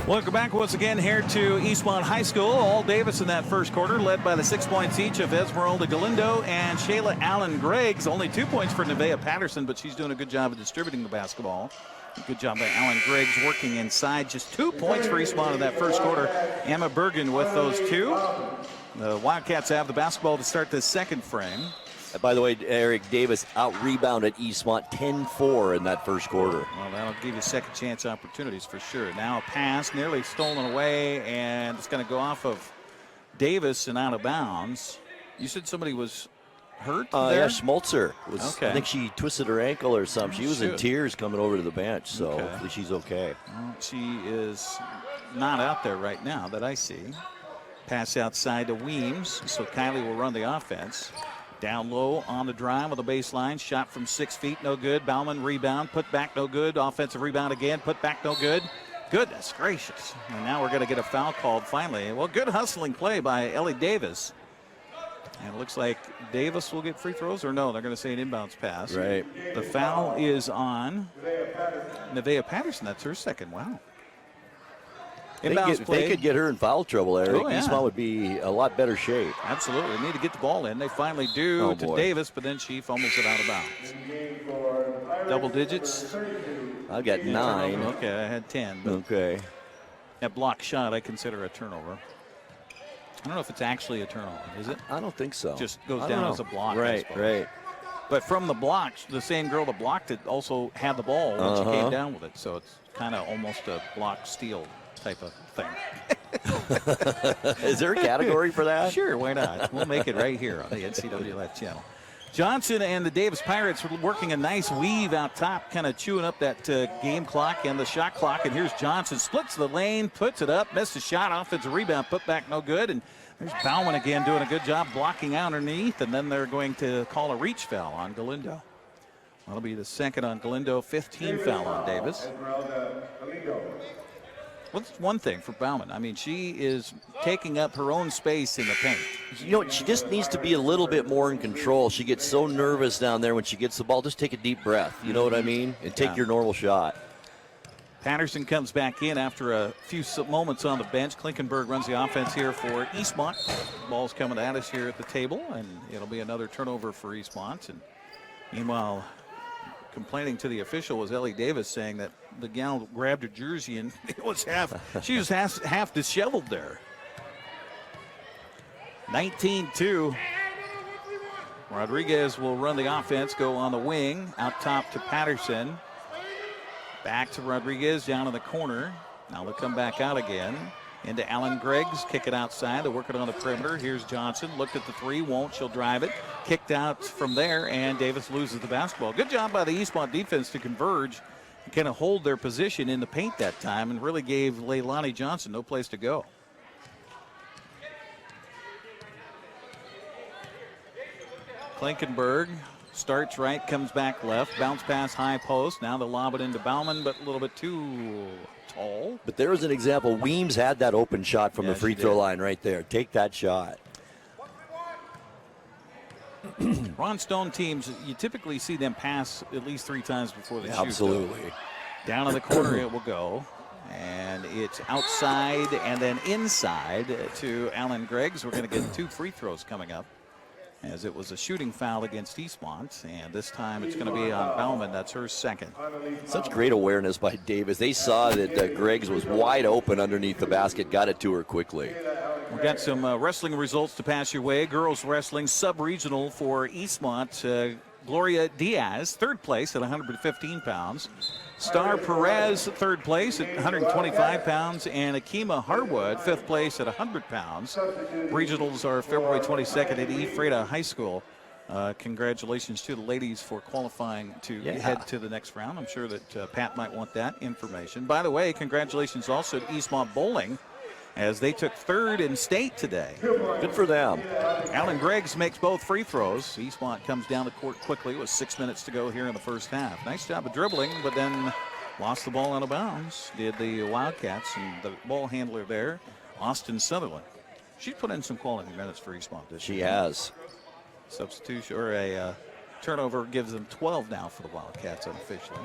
S1: Welcome back once again here to Eastmont High School. All Davis in that first quarter, led by the 6 points each of Esmeralda Galindo and Shayla Allen Greggs. Only 2 points for Nevaeh Patterson, but she's doing a good job of distributing the basketball. Good job by Allen Greggs working inside. Just 2 points for Eastmont in that first quarter. Emma Bergen with those 2. The Wildcats have the basketball to start this second frame.
S4: By the way, Eric, Davis out-rebounded Eastmont 10-4 in that first quarter.
S1: Well, that'll give you second chance opportunities for sure. Now a pass nearly stolen away, and it's going to go off of Davis and out of bounds. You said somebody was hurt there?
S4: Yeah, Schmoltzer.
S1: Okay.
S4: I think she twisted her ankle or something. She was in tears coming over to the bench, so hopefully she's okay.
S1: Well, she is not out there right now that I see. Pass outside to Weems, so Kylie will run the offense. Down low on the drive on the baseline. Shot from 6 feet, no good. Bauman rebound, put back, no good. Offensive rebound again, put back, no good. Goodness gracious. And now we're going to get a foul called finally. Well, good hustling play by Ellie Davis. And it looks like Davis will get free throws, or no, they're going to say an inbounds pass.
S4: Right.
S1: The foul is on Nevaeh Patterson. That's her second. Wow.
S4: If they could get her in foul trouble, Eric, Eastmont would be a lot better shape.
S1: Absolutely. They need to get the ball in. They finally do to Davis, but then she fumbles it out of bounds. Double digits?
S4: I got 9.
S1: Okay, I had 10.
S4: Okay.
S1: That block shot I consider a turnover. I don't know if it's actually a turnover, is it?
S4: I don't think so.
S1: Just goes down as a block.
S4: Right, right.
S1: But from the blocks, the same girl that blocked it also had the ball when she came down with it. So it's kind of almost a block steal type of thing.
S4: Is there a category for that?
S1: Sure, why not? We'll make it right here on the NCWLIFE channel. Johnson and the Davis Pirates were working a nice weave out top, kind of chewing up that game clock and the shot clock. And here's Johnson, splits the lane, puts it up, missed a shot, offensive rebound, put back no good. And there's Bauman again doing a good job blocking out underneath. And then they're going to call a reach foul on Galindo. That'll be the second on Galindo, 15 foul on Davis. What's one thing for Bauman? I mean, she is taking up her own space in the paint.
S4: You know, she just needs to be a little bit more in control. She gets so nervous down there when she gets the ball. Just take a deep breath. You know what I mean? And take your normal shot.
S1: Patterson comes back in after a few moments on the bench. Klinkenberg runs the offense here for Eastmont. Ball's coming at us here at the table, and it'll be another turnover for Eastmont. And meanwhile, complaining to the official was Ellie Davis, saying that the gal grabbed her jersey and it was she was half disheveled there. 19-2. Rodriguez will run the offense, go on the wing, out top to Patterson. Back to Rodriguez, down in the corner. Now they'll come back out again. Into Alan Greggs, kick it outside. They're working on the perimeter. Here's Johnson, looked at the three, won't. She'll drive it. Kicked out from there, and Davis loses the basketball. Good job by the Eastmont defense to converge and kind of hold their position in the paint that time, and really gave Leilani Johnson no place to go. Klinkenberg starts right, comes back left, bounce pass high post. Now they'll lob it into Bauman, but a little bit too tall.
S4: But there was an example. Weems had that open shot from the free throw line right there. Take that shot.
S1: Ron Stone teams, you typically see them pass at least 3 times before they shoot.
S4: Absolutely.
S1: Down in the corner it will go. And it's outside and then inside to Alan Greggs. We're going to get 2 free throws coming up, as it was a shooting foul against Eastmont, and this time it's going to be on Bauman. That's her second.
S4: Such great awareness by Davis. They saw that Greggs was wide open underneath the basket, got it to her quickly.
S1: We've got some wrestling results to pass your way. Girls wrestling sub-regional for Eastmont. Gloria Diaz, 3rd place at 115 pounds. Star Perez, 3rd place at 125 pounds. And Akima Harwood, 5th place at 100 pounds. Regionals are February 22nd at Ephrata High School. Congratulations to the ladies for qualifying to head to the next round. I'm sure that Pat might want that information. By the way, congratulations also to Eastmont Bowling, as they took 3rd in state today.
S4: Good for them.
S1: Alan Greggs makes both free throws. Eastmont comes down the court quickly with 6 minutes to go here in the first half. Nice job of dribbling, but then lost the ball out of bounds, did the Wildcats, and the ball handler there, Austin Sutherland. She's put in some quality minutes for Eastmont this year.
S4: She has.
S1: Substitution, or a turnover, gives them 12 now for the Wildcats unofficially.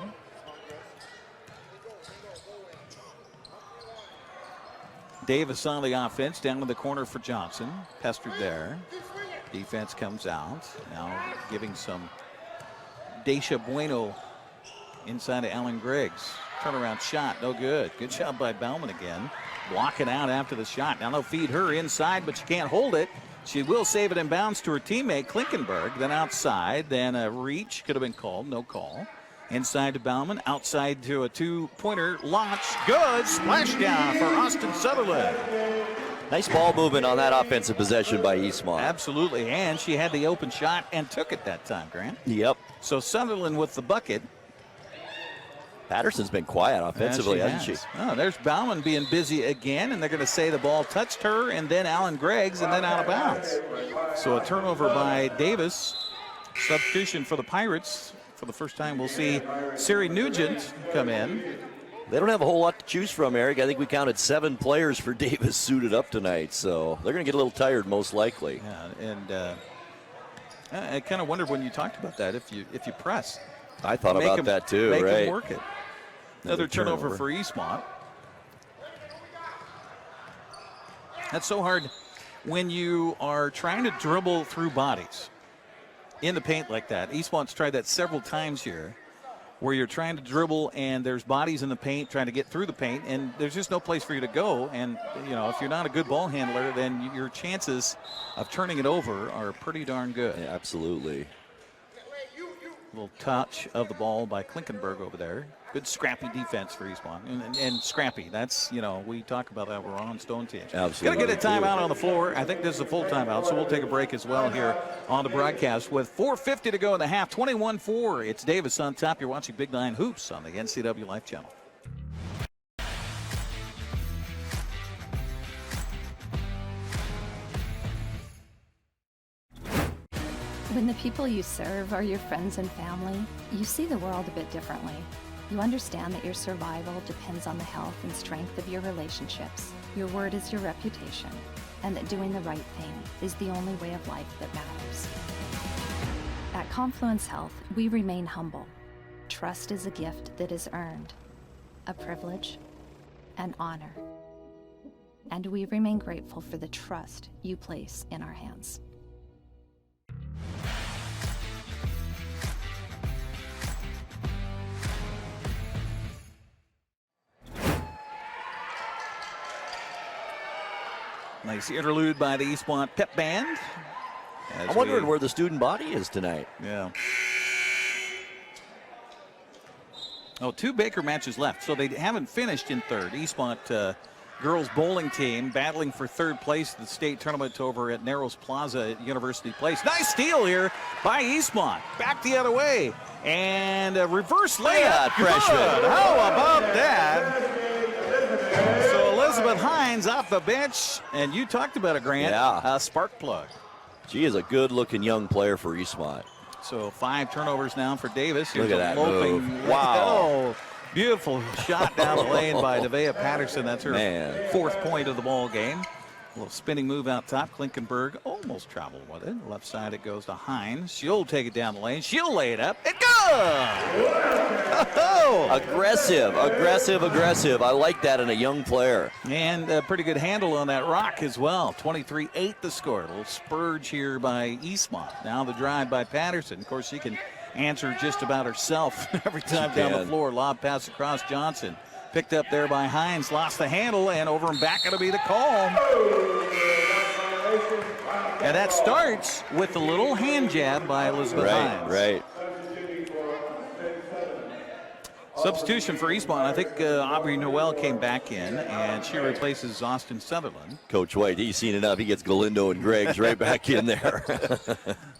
S1: Davis on the offense, down in the corner for Johnson. Pestered there. Defense comes out. Now giving some Daisha Bueno inside of Alan Greggs. Turnaround shot, no good. Good job by Bauman again. Blocking out after the shot. Now they'll feed her inside, but she can't hold it. She will save it in bounds to her teammate, Klinkenberg. Then outside, then a reach. Could have been called, no call. Inside to Bauman, outside to a 2-pointer, launch, good, splashdown for Austin Sutherland.
S4: Nice ball movement on that offensive possession by Eastmont.
S1: Absolutely, and she had the open shot and took it that time, Grant.
S4: Yep.
S1: So Sutherland with the bucket.
S4: Patterson's been quiet offensively, hasn't she?
S1: Oh, there's Bauman being busy again, and they're going to say the ball touched her, and then Alan Greggs, and then out of bounds. So a turnover by Davis. Substitution for the Pirates. For the first time, we'll see Siri Nugent come in.
S4: They don't have a whole lot to choose from, Eric. I think we counted 7 players for Davis suited up tonight, so they're going to get a little tired most likely.
S1: Yeah, and I kind of wondered when you talked about that, if you press.
S4: I thought about that too,
S1: make
S4: right?
S1: Them work it. Another turnover for Eastmont. That's so hard when you are trying to dribble through bodies in the paint like that. Eastmont's tried that several times here. where you're trying to dribble and there's bodies in the paint trying to get through the paint, and there's just no place for you to go. And, if you're not a good ball handler, then your chances of turning it over are pretty darn good.
S4: Yeah, absolutely.
S1: A little touch of the ball by Klinkenberg over there. Good scrappy defense for Eastmont. And scrappy, that's, we talk about that. We're on Stone Team.
S4: Absolutely.
S1: Going to get a timeout on the floor. I think this is a full timeout, so we'll take a break as well here on the broadcast with 4:50 to go in the half. 21-4. It's Davis on top. You're watching Big Nine Hoops on the NCWLIFE Channel.
S5: When the people you serve are your friends and family, you see the world a bit differently. You understand that your survival depends on the health and strength of your relationships. Your word is your reputation, and that doing the right thing is the only way of life that matters. At Confluence Health, we remain humble. Trust is a gift that is earned, a privilege, an honor. And we remain grateful for the trust you place in our hands.
S1: Nice interlude by the Eastmont Pep Band.
S4: I'm wondering where the student body is tonight.
S1: Yeah. Oh, 2 Baker matches left, so they haven't finished in third. Eastmont girls bowling team battling for third place at the state tournament over at Narrows Plaza at University Place. Nice steal here by Eastmont. Back the other way. And a reverse layup.
S4: Freshman.
S1: How about that? So Elizabeth Hines off the bench, and you talked about it, Grant.
S4: Yeah.
S1: A spark plug.
S4: She is a good-looking young player for Eastmont.
S1: So 5 turnovers now for Davis.
S4: Look
S1: Here's
S4: at that
S1: loping
S4: move. Wow.
S1: Oh, beautiful shot down the lane by Devea Patterson. That's her 4th point of the ball game. A little spinning move out top. Klinkenberg almost traveled with it. Left side it goes to Hines. She'll take it down the lane. She'll lay it up. And go!
S4: Aggressive. I like that in a young player.
S1: And a pretty good handle on that rock as well. 23-8 the score. A little spurge here by Eastmont. Now the drive by Patterson. Of course, she can answer just about herself every time down the floor. Lob pass across Johnson. Picked up there by Hines, lost the handle, and over and back going to be the call. And that starts with a little hand jab by Elizabeth Hines.
S4: Right.
S1: Substitution for Eastmont. I think Aubrey Noel came back in, and she replaces Austin Sutherland.
S4: Coach White, he's seen enough. He gets Galindo and Greggs right back in there.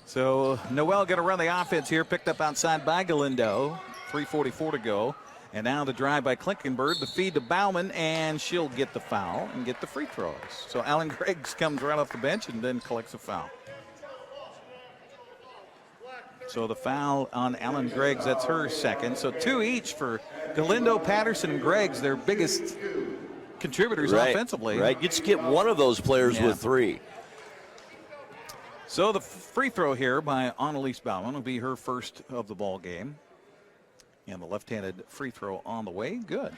S1: So Noel going to run the offense here, picked up outside by Galindo. 3:44 to go. And now the drive by Klinkenberg, the feed to Bauman, and she'll get the foul and get the free throws. So Alan Greggs comes right off the bench and then collects a foul. So the foul on Alan Greggs, that's her second. So 2 each for Galindo, Patterson, and Greggs, their biggest contributors offensively.
S4: Right, you just get one of those players with 3.
S1: So the free throw here by Annalise Bauman will be her first of the ball game. And the left-handed free throw on the way. Good.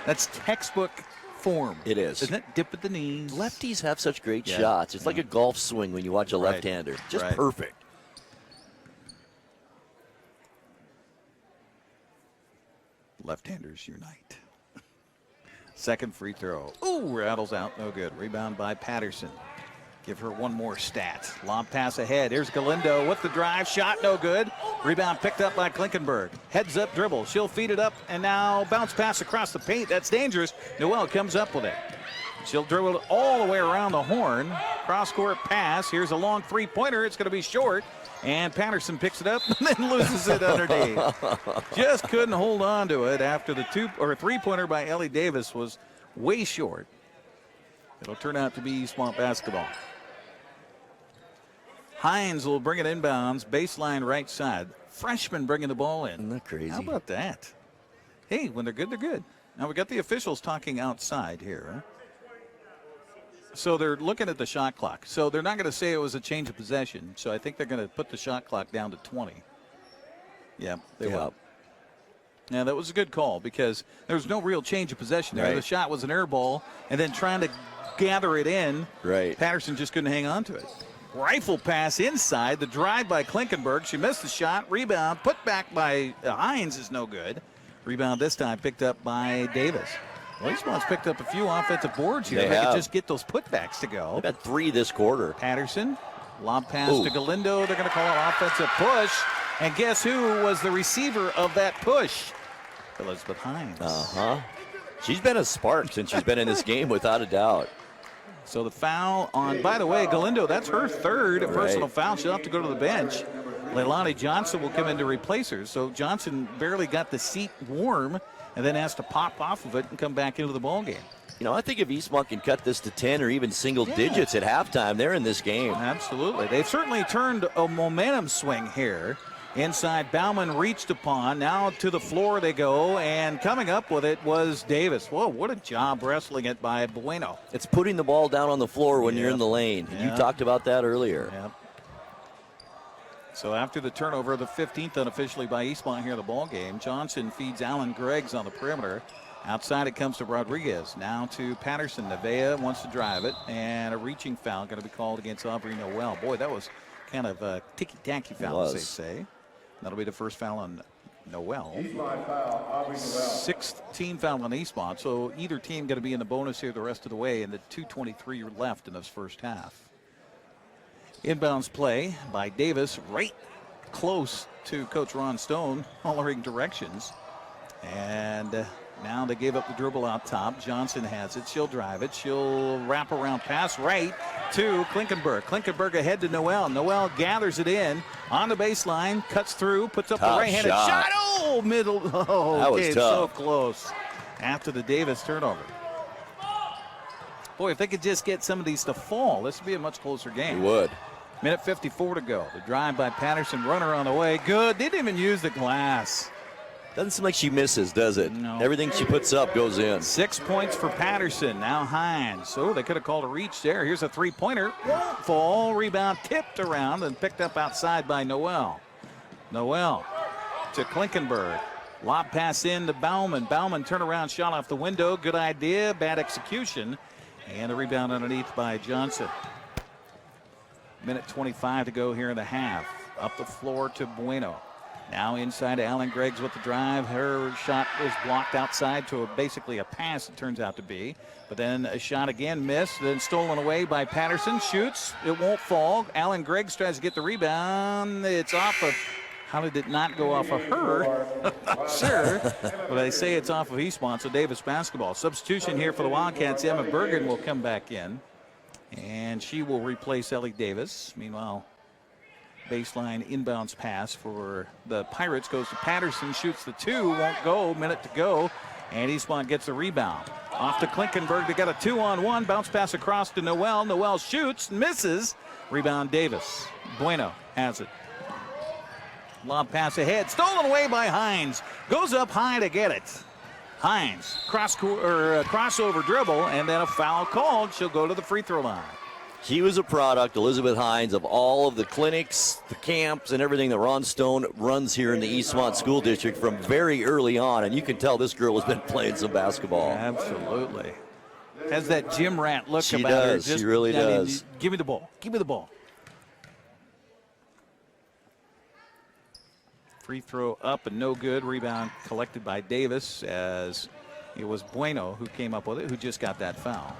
S1: That's textbook form.
S4: It is.
S1: Isn't it? Dip at the knees.
S4: Lefties have such great shots. It's like a golf swing when you watch a left-hander. Just perfect.
S1: Left-handers unite. Second free throw. Ooh, rattles out. No good. Rebound by Patterson. Give her one more stat. Lob pass ahead. Here's Galindo with the drive. Shot no good. Rebound picked up by Klinkenberg. Heads up dribble. She'll feed it up and now bounce pass across the paint. That's dangerous. Noel comes up with it. She'll dribble it all the way around the horn. Cross-court pass. Here's a long three-pointer. It's going to be short. And Patterson picks it up and then loses it underneath. Just couldn't hold on to it after the three-pointer by Ellie Davis was way short. It'll turn out to be Eastmont basketball. Hines will bring it inbounds, baseline right side. Freshman bringing the ball in.
S4: Isn't that crazy?
S1: How about that? Hey, when they're good, they're good. Now we got the officials talking outside here. So they're looking at the shot clock. So they're not going to say it was a change of possession. So I think they're going to put the shot clock down to 20. Yeah, they will. Now that was a good call because there was no real change of possession there. The shot was an air ball, and then trying to gather it in.
S4: Right.
S1: Patterson just couldn't hang on to it. rifle pass inside. The drive by Klinkenberg. She missed the shot. Rebound put back by Hines is no good. Rebound this time picked up by Davis. Well, Eastmont's picked up a few offensive boards here. They could just get those putbacks to go.
S4: They've had 3 this quarter.
S1: Patterson, lob pass to Galindo. They're going to call an offensive push. And guess who was the receiver of that push? Elizabeth Hines.
S4: She's been a spark since she's been in this game, without a doubt.
S1: So the foul on, by the way, Galindo, that's her third personal foul. She'll have to go to the bench. Leilani Johnson will come in to replace her. So Johnson barely got the seat warm and then has to pop off of it and come back into the ball game.
S4: You know, I think if Eastmont can cut this to 10 or even single digits at halftime, they're in this game.
S1: Absolutely. They've certainly turned a momentum swing here. Inside, Bauman reached upon. Now to the floor they go, and coming up with it was Davis. Whoa, what a job wrestling it by Bueno.
S4: It's putting the ball down on the floor when you're in the lane. You talked about that earlier.
S1: So after the turnover, the 15th unofficially by Eastmont here in the ball game, Johnson feeds Alan Greggs on the perimeter. Outside it comes to Rodriguez. Now to Patterson. Nevaeh wants to drive it, and a reaching foul going to be called against Aubrey Noel. Boy, that was kind of a ticky-tacky foul, as they say. That'll be the first foul on Noel. 6th team foul on Eastmont, so either team going to be in the bonus here the rest of the way, and the 2:23 left in this first half. Inbounds play by Davis, right close to Coach Ron Stone, hollering directions. And now they gave up the dribble out top. Johnson has it. She'll drive it. She'll wrap around pass right to Klinkenberg. Klinkenberg ahead to Noel. Noel gathers it in on the baseline, cuts through, puts up the right-handed shot. Oh, middle. Oh,
S4: that was tough.
S1: So close after the Davis turnover. Boy, if they could just get some of these to fall, this would be a much closer game.
S4: It would.
S1: Minute 54 to go. The drive by Patterson, runner on the way. Good. They didn't even use the glass.
S4: Doesn't seem like she misses, does it?
S1: No.
S4: Everything she puts up goes in.
S1: 6 points for Patterson. Now Hines. So they could have called a reach there. Here's a three-pointer. Won't fall. Rebound tipped around and picked up outside by Noel. Noel to Klinkenberg. Lob pass in to Bauman. Bauman turnaround shot off the window. Good idea. Bad execution. And a rebound underneath by Johnson. Minute 25 to go here in the half. Up the floor to Bueno. Now inside to Alan Greggs with the drive. Her shot was blocked outside to basically a pass, it turns out to be. But then a shot again missed, then stolen away by Patterson. Shoots, it won't fall. Alan Greggs tries to get the rebound. It's off of, how did it not go off of her? Not sure, but they say it's off of Eastmont, so Davis basketball. Substitution here for the Wildcats. Emma Bergen will come back in, and she will replace Ellie Davis. Meanwhile, baseline inbounds pass for the Pirates goes to Patterson, shoots the two, won't go, minute to go, and Eastmont gets the rebound. Off to Klinkenberg, they got a 2-on-1, bounce pass across to Noel. Noel shoots, misses, rebound Davis. Bueno has it. Lob pass ahead, stolen away by Hines, goes up high to get it. Hines, crossover dribble, and then a foul called. She'll go to the free throw line.
S4: She was a product, Elizabeth Hines, of all of the clinics, the camps, and everything that Ron Stone runs here in the Eastmont School District from very early on, and you can tell this girl has been playing some basketball.
S1: Absolutely. Has that gym rat look
S4: she
S1: about
S4: does.
S1: her.
S4: She really does.
S1: Give me the ball. Give me the ball. Free throw up and no good. Rebound collected by Davis, as it was Bueno who came up with it, who just got that foul.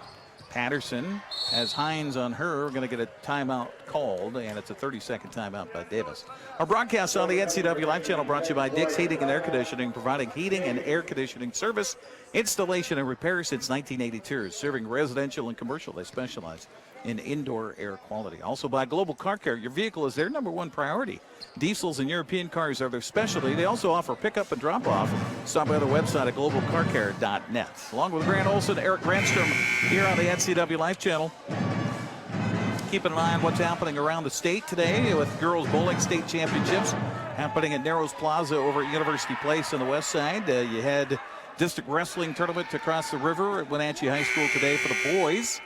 S1: Patterson has Hines on her. We're going to get a timeout called, and it's a 30-second timeout by Davis. Our broadcast on the NCWLIFE Channel brought to you by Dick's Heating and Air Conditioning, providing heating and air conditioning service, installation, and repair since 1982. Serving residential and commercial. They specialize in indoor air quality. Also by Global Car Care. Your vehicle is their #1 priority. Diesels and European cars are their specialty. They also offer pickup and drop-off. Stop by their website at globalcarcare.net. Along with Grant Olson, Eric Granstrom here on the NCWLIFE Channel. Keeping an eye on what's happening around the state today with girls bowling state championships happening at Narrows Plaza over at University Place on the west side. You had district wrestling tournament across the river at Wenatchee High School today for the boys.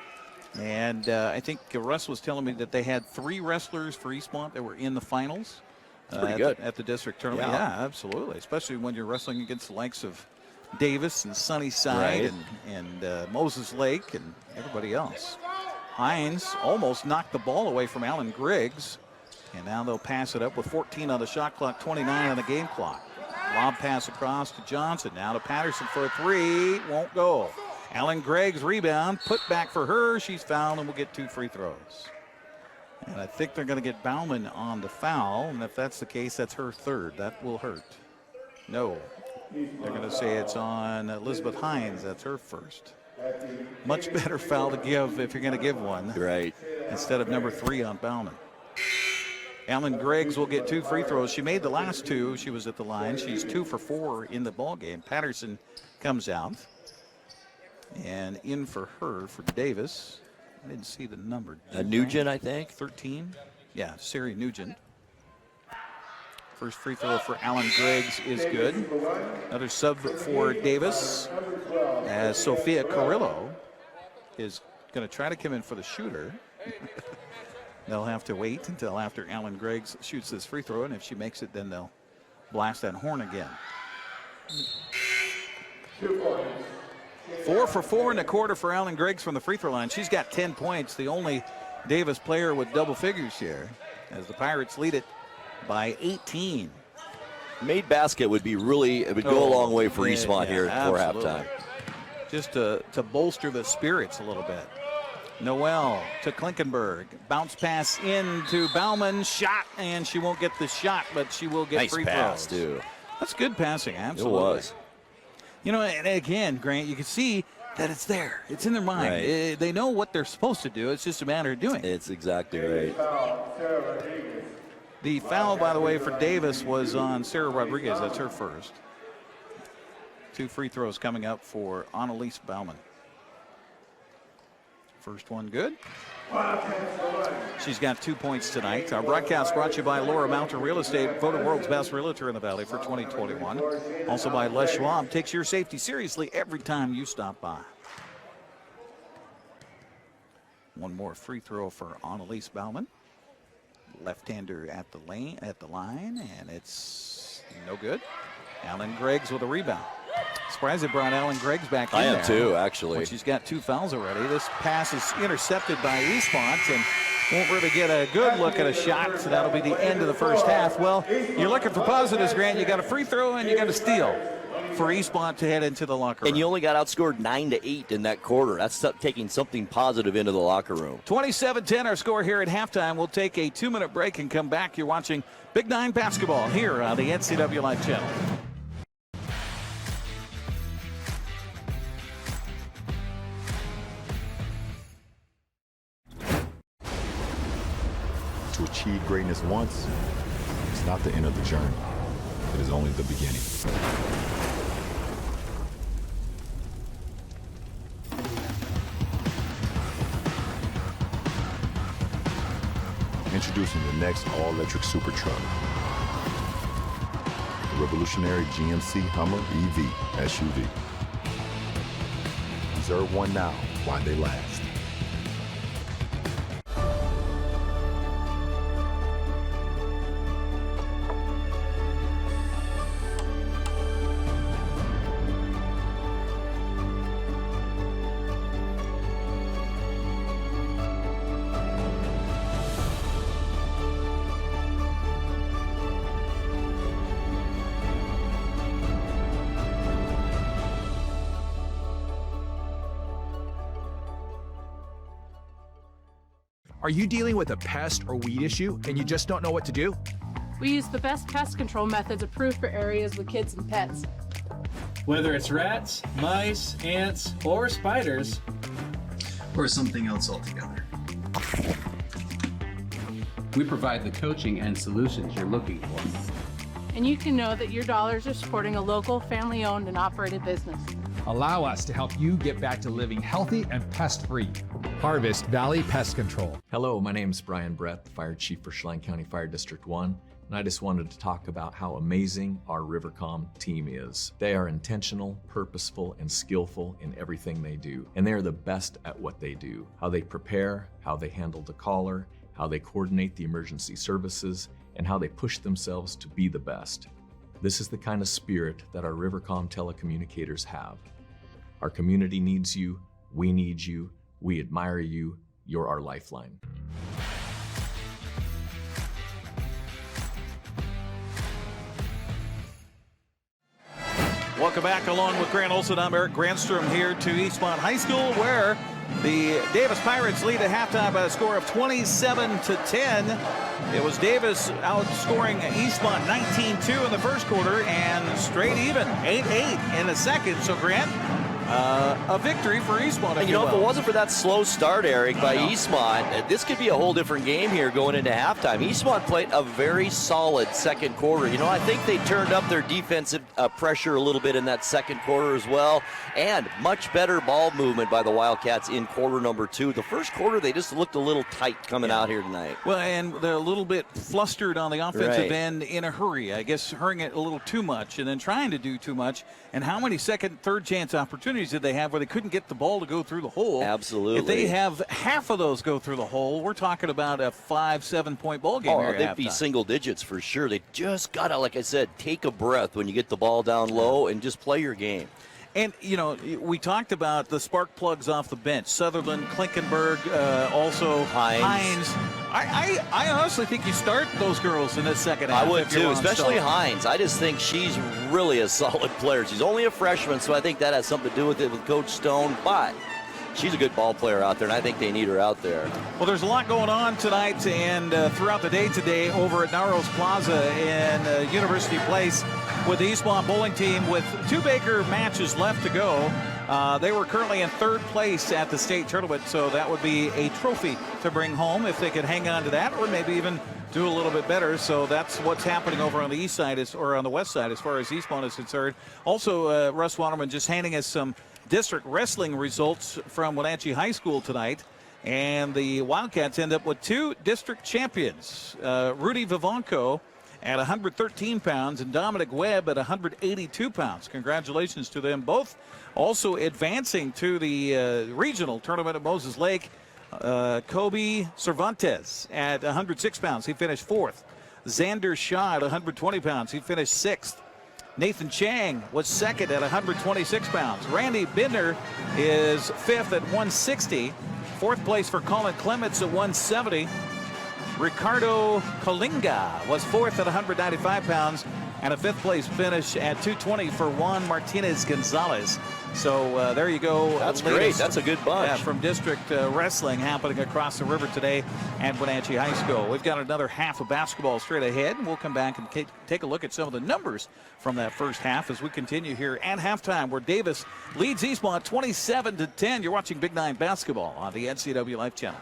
S1: And I think Russ was telling me that they had 3 wrestlers for Eastmont that were in the finals.
S4: Pretty good.
S1: At the district tournament. Yeah, absolutely. Especially when you're wrestling against the likes of Davis and Sunnyside
S4: right.
S1: and Moses Lake and everybody else. Hines almost knocked the ball away from Alan Griggs. And now they'll pass it up with 14 on the shot clock, 29 on the game clock. Lob pass across to Johnson. Now to Patterson for a three. Won't go. Alan Griggs rebound. Put back for her. She's fouled and will get 2 free throws. And I think they're going to get Bauman on the foul. And if that's the case, that's her third. That will hurt. No. They're going to say it's on Elizabeth Hines. That's her first. Much better foul to give if you're going to give one.
S4: Right.
S1: Instead of number 3 on Bauman. Alan Griggs will get 2 free throws. She made the last 2. She was at the line. She's 2 for 4 in the ball game. Patterson comes out. And in for her, for Davis. I didn't see the number.
S4: Nugent, I think.
S1: 13. Yeah, Sari Nugent. First free throw for Alan Griggs is good. Another sub for Davis, as Sophia Carrillo is going to try to come in for the shooter. They'll have to wait until after Alan Griggs shoots this free throw, and if she makes it, then they'll blast that horn again. 4 for 4 in the quarter for Alan Griggs from the free throw line. She's got 10 points, the only Davis player with double figures here, as the Pirates lead it by 18.
S4: Made basket would be really, it would go a long way for Eastmont here before halftime.
S1: Just to bolster the spirits a little bit. Noel to Klinkenberg. Bounce pass into Bauman. Shot, and she won't get the shot, but she will get free throws.
S4: Nice pass, too.
S1: That's good passing, absolutely.
S4: It was.
S1: You know, and again, Grant, you can see that it's there. It's in their mind.
S4: Right.
S1: They know what they're supposed to do. It's just a matter of doing it.
S4: It's exactly right.
S1: The foul, by the way, for Davis was on Sarah Rodriguez. That's her first. 2 free throws coming up for Annalise Bauman. First one good. She's got 2 points tonight. Our broadcast brought to you by Laura Mountain Real Estate, voted world's best realtor in the Valley for 2021. Also by Les Schwab, takes your safety seriously every time you stop by. One more free throw for Annalise Bauman. Left-hander at the line, and it's no good. Alan Griggs with a rebound. Surprised they brought Alan Griggs back in there.
S4: I am too, actually.
S1: When she's got 2 fouls already. This pass is intercepted by Eastmont and won't really get a good look at a shot, so that'll be the end of the first half. Well, you're looking for positives, Grant. You got a free throw and you got a steal for Eastmont to head into the locker room.
S4: And you only got outscored 9-8 in that quarter. That's taking something positive into the locker room.
S1: 27-10 our score here at halftime. We'll take a 2-minute break and come back. You're watching Big 9 basketball here on the NCWLIFE Channel.
S7: To achieve greatness once, it's not the end of the journey. It is only the beginning. Introducing the next all-electric super truck. The revolutionary GMC Hummer EV SUV. Reserve one now while they last.
S8: Are you dealing with a pest or weed issue and you just don't know what to do?
S9: We use the best pest control methods approved for areas with kids and pets.
S10: Whether it's rats, mice, ants, or spiders, or something else altogether.
S11: We provide the coaching and solutions you're looking for.
S9: And you can know that your dollars are supporting a local, family-owned and operated business.
S26: Allow us to help you get back to living healthy and pest-free. Harvest Valley Pest Control.
S27: Hello, my name is Brian Brett, the Fire Chief for Chelan County Fire District 1, and I just wanted to talk about how amazing our Rivercom team is. They are intentional, purposeful, and skillful in everything they do, and they are the best at what they do. How they prepare, how they handle the caller, how they coordinate the emergency services, and how they push themselves to be the best. This is the kind of spirit that our Rivercom telecommunicators have. Our community needs you, we need you, we admire you, You're our lifeline.
S1: Welcome back along with Grant Olson. I'm Eric Granstrom here to Eastmont High School, where the Davis Pirates lead at halftime by a score of 27-10. It was Davis outscoring Eastmont 19-2 in the first quarter and straight even 8-8 in the second. So Grant, a victory for Eastmont.
S4: And if it wasn't for that slow start, Eric, by Eastmont, this could be a whole different game here going into halftime. Eastmont played a very solid second quarter. I think they turned up their defensive pressure a little bit in that second quarter as well, and much better ball movement by the Wildcats in quarter number 2. The first quarter, they just looked a little tight coming out here tonight.
S1: Well, and they're a little bit flustered on the offensive end, in a hurry. I guess hurrying it a little too much and then trying to do too much. And how many second, third chance opportunities did they have where they couldn't get the ball to go through the hole?
S4: Absolutely.
S1: If they have half of those go through the hole, we're talking about a 5-7 point ball game here.
S4: They'd be single digits for sure. They just got to, like I said, take a breath when you get the ball down low and just play your game.
S1: And, we talked about the spark plugs off the bench. Sutherland, Klinkenberg, also Hines. I honestly think you start those girls in the second half.
S4: I would too, especially Hines. I just think she's really a solid player. She's only a freshman, so I think that has something to do with it with Coach Stone. But she's a good ball player out there, and I think they need her out there.
S1: Well, there's a lot going on tonight and throughout the day today over at Narrows Plaza in University Place with the Eastmont bowling team with 2 Baker matches left to go. They were currently in 3rd place at the state tournament, so that would be a trophy to bring home if they could hang on to that, or maybe even do a little bit better. So that's what's happening over on the east side or on the west side as far as Eastmont is concerned. Also, Russ Waterman just handing us some district wrestling results from Wenatchee High School tonight. And the Wildcats end up with 2 district champions. Rudy Vivanco at 113 pounds and Dominic Webb at 182 pounds. Congratulations to them both. Also advancing to the regional tournament at Moses Lake, Kobe Cervantes at 106 pounds. He finished 4th. Xander Shaw at 120 pounds. He finished 6th. Nathan Chang was 2nd at 126 pounds. Randy Bidner is 5th at 160. 4th place for Colin Clements at 170. Ricardo Colinga was 4th at 195 pounds, and a 5th place finish at 220 for Juan Martinez Gonzalez. So there you go.
S4: That's great. That's a good bunch.
S1: Yeah, from district wrestling happening across the river today at Wenatchee High School. We've got another half of basketball straight ahead, and we'll come back and take a look at some of the numbers from that first half as we continue here at halftime, where Davis leads Eastmont 27-10. You're watching Big 9 basketball on the NCWLIFE Channel.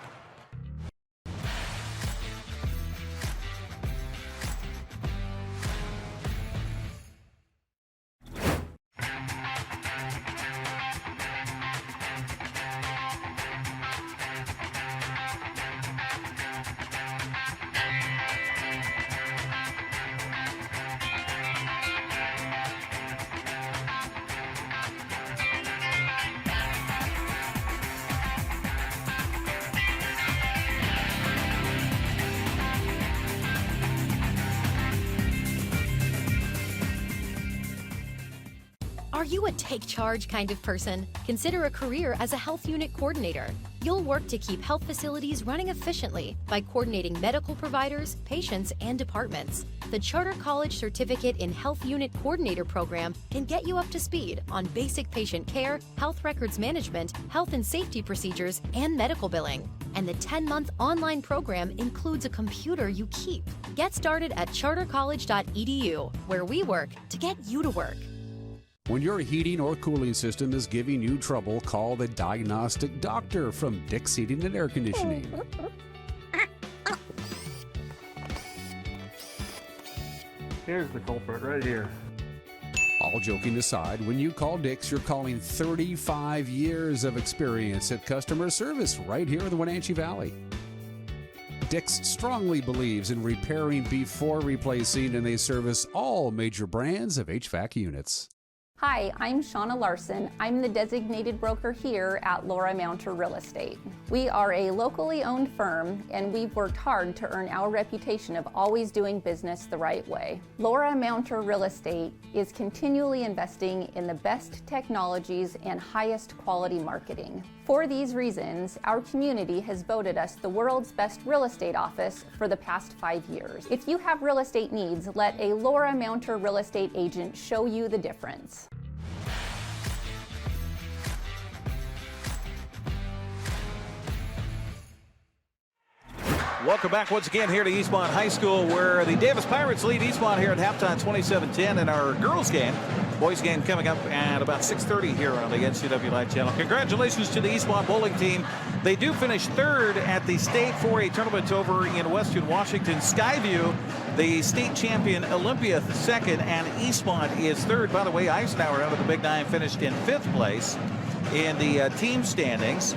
S14: Are you a take charge kind of person? Consider a career as a health unit coordinator. You'll work to keep health facilities running efficiently by coordinating medical providers, patients, and departments. The Charter College Certificate in Health Unit Coordinator program can get you up to speed on basic patient care, health records management, health and safety procedures, and medical billing. And the 10-month online program includes a computer you keep. Get started at chartercollege.edu, where we work to get you to work.
S2: When your heating or cooling system is giving you trouble, call the diagnostic doctor from Dick's Heating and Air Conditioning.
S10: Here's the culprit right here.
S2: All joking aside, when you call Dick's, you're calling 35 years of experience at customer service right here in the Wenatchee Valley. Dick's strongly believes in repairing before replacing, and they service all major brands of HVAC units.
S6: Hi, I'm Shauna Larson. I'm the designated broker here at Laura Mounter Real Estate. We are a locally owned firm, and we've worked hard to earn our reputation of always doing business the right way. Laura Mounter Real Estate is continually investing in the best technologies and highest quality marketing. For these reasons, our community has voted us the world's best real estate office for the past 5 years. If you have real estate needs, let a Laura Mounter real estate agent show you the difference.
S1: Welcome back once again here to Eastmont High School, where the Davis Pirates lead Eastmont here at halftime 27-10 in our girls game. Boys game coming up at about 6:30 here on the NCWLIFE Channel. Congratulations to the Eastmont bowling team. They do finish third at the state 4A tournament over in Western Washington. Skyview, the state champion, Olympia second, and Eastmont is third. By the way, Eisenhower out of the Big Nine finished in 5th place in the team standings.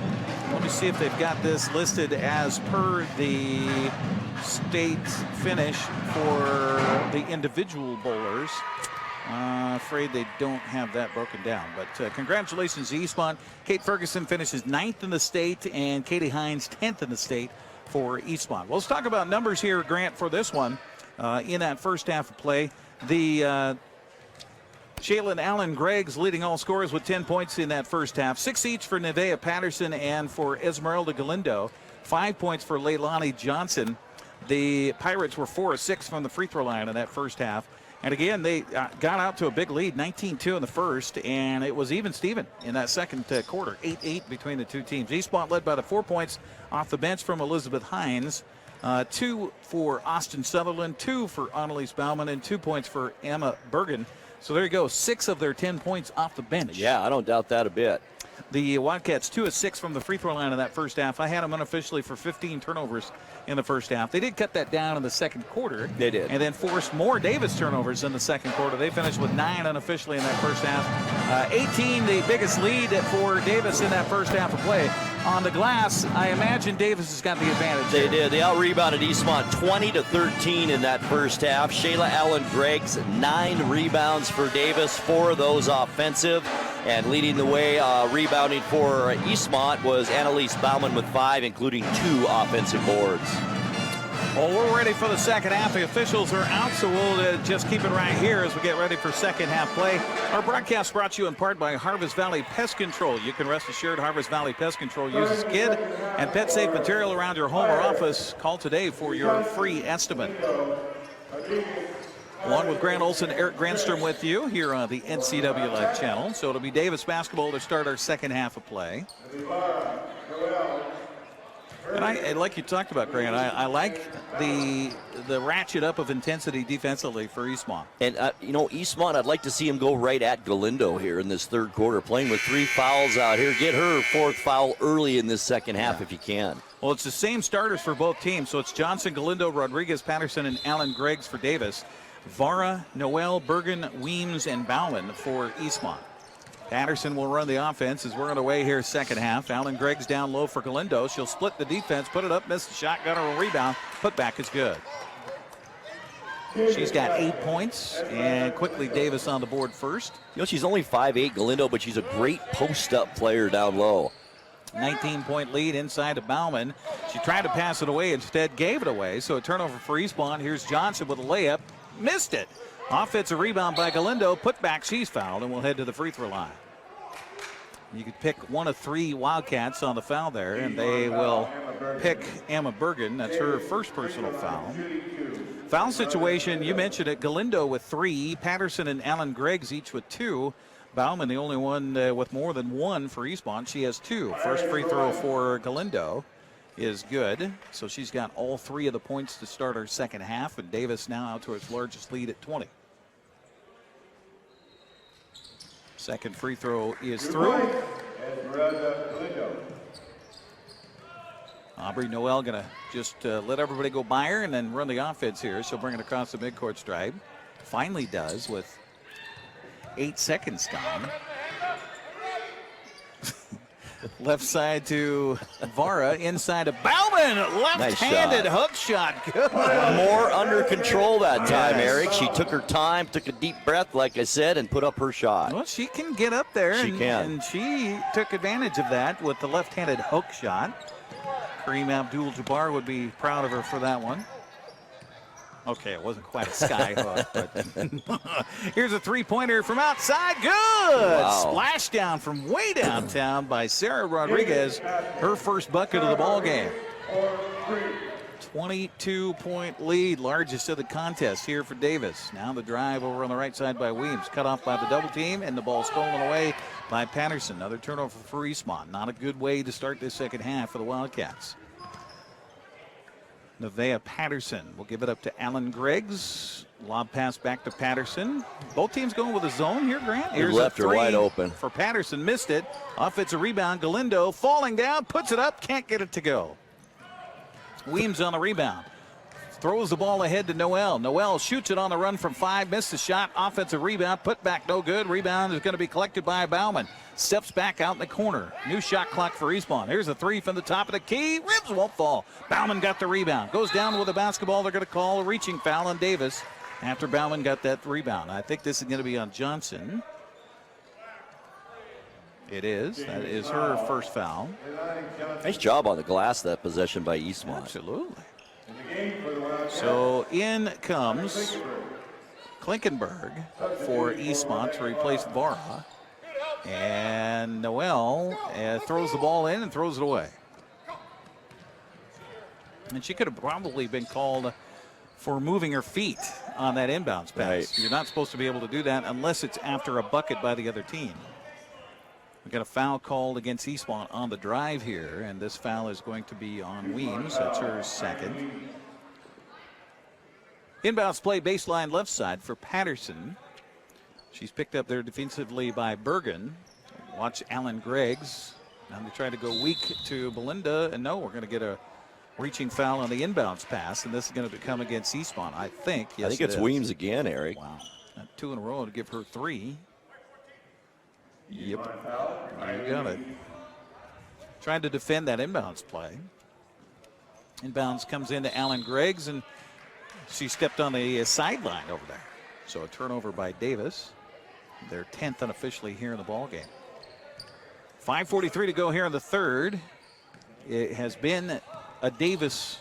S1: Let me see if they've got this listed as per the state finish for the individual bowlers. Afraid they don't have that broken down, but congratulations to Eastmont. Kate Ferguson finishes 9th in the state, and Katie Hines 10th in the state for Eastmont. Well, let's talk about numbers here, Grant, for this one. In that first half of play, the Shaylin Allen Greggs leading all scorers with 10 points in that first half. 6 each for Nevaeh Patterson and for Esmeralda Galindo. 5 points for Leilani Johnson. The Pirates were 4 of 6 from the free throw line in that first half. And again, they got out to a big lead, 19-2 in the first, and it was even Steven in that second quarter, 8-8 between the two teams. Eastmont led by the 4 points off the bench from Elizabeth Hines, 2 for Austin Sutherland, 2 for Annalise Bauman, and 2 points for Emma Bergen. So there you go, 6 of their 10 points off the bench.
S4: Yeah, I don't doubt that a bit.
S1: The Wildcats 2 of 6 from the free throw line in that first half. I had them unofficially for 15 turnovers in the first half. They did cut that down in the second quarter.
S4: They did.
S1: And then forced more Davis turnovers in the second quarter. They finished with 9 unofficially in that first half. 18, the biggest lead for Davis in that first half of play. On the glass, I imagine Davis has got the advantage.
S4: They did. They out-rebounded Eastmont 20-13 in that first half. Shayla Allen Greggs, 9 rebounds for Davis, 4 of those offensive. And leading the way, rebounding for Eastmont was Annalise Bauman with 5, including 2 offensive boards.
S1: Well, we're ready for the second half. The officials are out, so we'll just keep it right here as we get ready for second half play. Our broadcast brought to you in part by Harvest Valley Pest Control. You can rest assured Harvest Valley Pest Control uses skid and pet-safe material around your home or office. Call today for your free estimate. Along with Grant Olson, Eric Granstrom with you here on the NCWLIFE Channel. So it'll be Davis basketball to start our second half of play. And I like you talked about, Grant, I like the ratchet up of intensity defensively for Eastmont.
S4: And, Eastmont, I'd like to see him go right at Galindo here in this third quarter, playing with 3 fouls out here. Get her 4th foul early in this second half if you can.
S1: Well, it's the same starters for both teams. So it's Johnson, Galindo, Rodriguez, Patterson, and Allen Greggs for Davis. Vara, Noel, Bergen, Weems, and Bauman for Eastmont. Patterson will run the offense as we're on the way here second half. Allen Greggs down low for Galindo. She'll split the defense, put it up, miss the shot, got her a rebound. Put back is good. She's got 8 points, and quickly Davis on the board first.
S4: She's only 5'8", Galindo, but she's a great post-up player down low.
S1: 19-point lead inside of Bauman. She tried to pass it away, instead gave it away. So a turnover for Eastmont. Here's Johnson with a layup. Missed it. Offensive rebound by Galindo. Put back, she's fouled, and we'll head to the free throw line. You could pick one of 3 Wildcats on the foul there, and they will pick Emma Bergen. That's her first personal foul. Foul situation, you mentioned it, Galindo with 3, Patterson and Allen Greggs each with 2. Bauman, the only one with more than 1 for Eastmont. She has 2. First free throw for Galindo is good. So she's got all 3 of the points to start our second half, and Davis now out to its largest lead at 20. Second free throw is through. Aubrey Noel going to just let everybody go by her and then run the offense here. She'll bring it across the midcourt stripe. Finally does with 8 seconds gone. Left side to Vara, inside of Bauman. Left-handed hook shot. Good.
S4: More under control that time, Eric. She took her time, took a deep breath, like I said, and put up her shot.
S1: Well, she can get up there.
S4: She can.
S1: And she took advantage of that with the left-handed hook shot. Kareem Abdul-Jabbar would be proud of her for that one. Okay, it wasn't quite a sky hook, but here's a three-pointer from outside. Good!
S4: Wow.
S1: Splashdown from way downtown by Sarah Rodriguez. Her first bucket of the ball game. 22-point lead, largest of the contest here for Davis. Now the drive over on the right side by Weems. Cut off by the double team, and the ball stolen away by Patterson. Another turnover for Eastmont. Not a good way to start this second half for the Wildcats. Nevaeh Patterson will give it up to Alan Greggs. Lob pass back to Patterson. Both teams going with a zone here, Grant. Here's
S4: left
S1: a
S4: her
S1: three
S4: wide open.
S1: for Patterson. Missed it. Offensive rebound. Galindo falling down. Puts it up. Can't get it to go. Weems on the rebound. Throws the ball ahead to Noel. Noel shoots it on the run from 5. Missed the shot. Offensive rebound. Put back no good. Rebound is going to be collected by Bauman. Steps back out in the corner. New shot clock for Eastmont. Here's a three from the top of the key. Ribs won't fall. Bauman got the rebound. Goes down with the basketball. They're going to call a reaching foul on Davis after Bauman got that rebound. I think this is going to be on Johnson. It is. That is her first foul.
S4: Nice job on the glass that possession by Eastmont.
S1: Absolutely. So in comes Klinkenberg for Eastmont to replace Vara. And Noel throws the ball in and throws it away. And she could have probably been called for moving her feet on that inbounds pass.
S4: Right.
S1: You're not supposed to be able to do that unless it's after a bucket by the other team. We got a foul called against Eastmont on the drive here, and this foul is going to be on Weems. That's her second. Inbounds play baseline left side for Patterson. She's picked up there defensively by Bergen. Watch Alan Greggs. Now they try to go weak to Belinda, and no, we're going to get a reaching foul on the inbounds pass, and this is going to come against Eastmont, I think. Yes,
S4: I think it's Weems again, Eric.
S1: Wow. 2 in a row to give her 3. Yep. You got it. Trying to defend that inbounds play. Inbounds comes into Alan Greggs, and she stepped on the sideline over there. So a turnover by Davis. Their 10th unofficially here in the ball game. 5:43 to go here in the third. It has been a Davis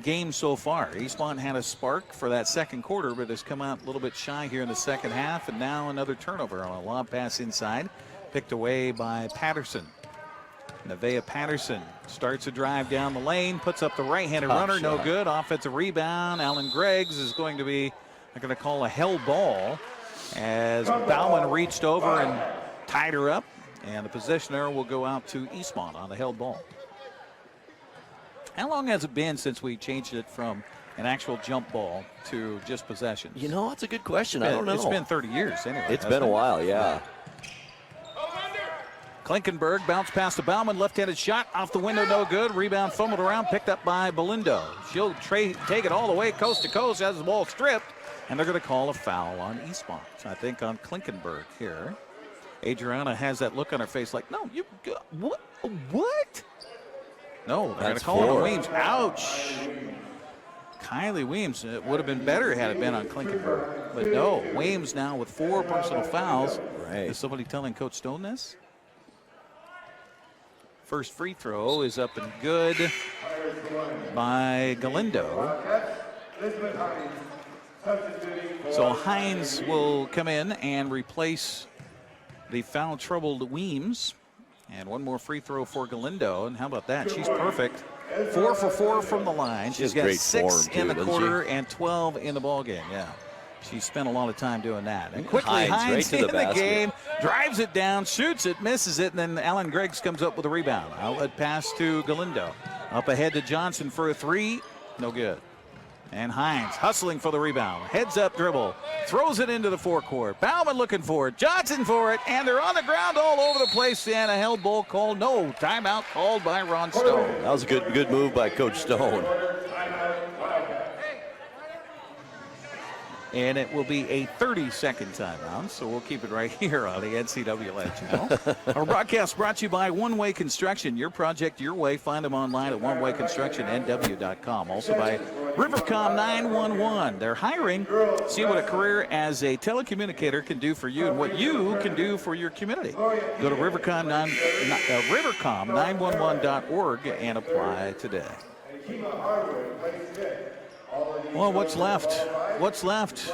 S1: game so far. Eastmont had a spark for that second quarter, but has come out a little bit shy here in the second half, and now another turnover on a lob pass inside, picked away by Patterson. Nevaeh Patterson starts a drive down the lane, puts up the right-handed runner, no good. Offensive rebound. Alan Greggs is going to be, they're going to call a held ball as Bauman reached over and tied her up, and the possession arrow will go out to Eastmont on the held ball. How long has it been since we changed it from an actual jump ball to just possession?
S4: You know, that's a good question. I don't know.
S1: It's been 30 years anyway.
S4: It's been a while, yeah.
S1: Klinkenberg bounced past the Bauman, left-handed shot off the window, no good. Rebound fumbled around, picked up by Galindo. She'll take it all the way coast to coast as the ball stripped, and they're going to call a foul on Eastmont. I think on Klinkenberg here. Adriana has that look on her face like, no, you, what? No, they're going to call it on Weems. Ouch. Kylie Weems, it would have been better had it been on Klinkenberg. But no, Weems now with 4 personal fouls.
S4: Right.
S1: Is somebody telling Coach Stone this? First free throw is up and good by Galindo. So Hines will come in and replace the foul-troubled Weems. And one more free throw for Galindo. And how about that? She's perfect. 4 for 4 from the line. She's got 6 in the quarter and 12 in the ball game. Yeah. She spent a lot of time doing that. And quickly, Hines
S4: right
S1: in the game, drives it down, shoots it, misses it, and then Alan Greggs comes up with a rebound. Outlet pass to Galindo. Up ahead to Johnson for a 3. No good. And Hines hustling for the rebound. Heads up dribble. Throws it into the forecourt. Bauman looking for it. Johnson for it. And they're on the ground all over the place. And a held ball called. No. Timeout called by Ron Stone.
S4: That was a good move by Coach Stone.
S1: And it will be a 30-second timeout, so we'll keep it right here on the NCWLIFE Channel. Our broadcast brought to you by One Way Construction. Your project, your way. Find them online at onewayconstructionnw.com. Also by Rivercom 911. They're hiring. See what a career as a telecommunicator can do for you and what you can do for your community. Go to rivercom911.org and apply today. Well, what's left? What's left?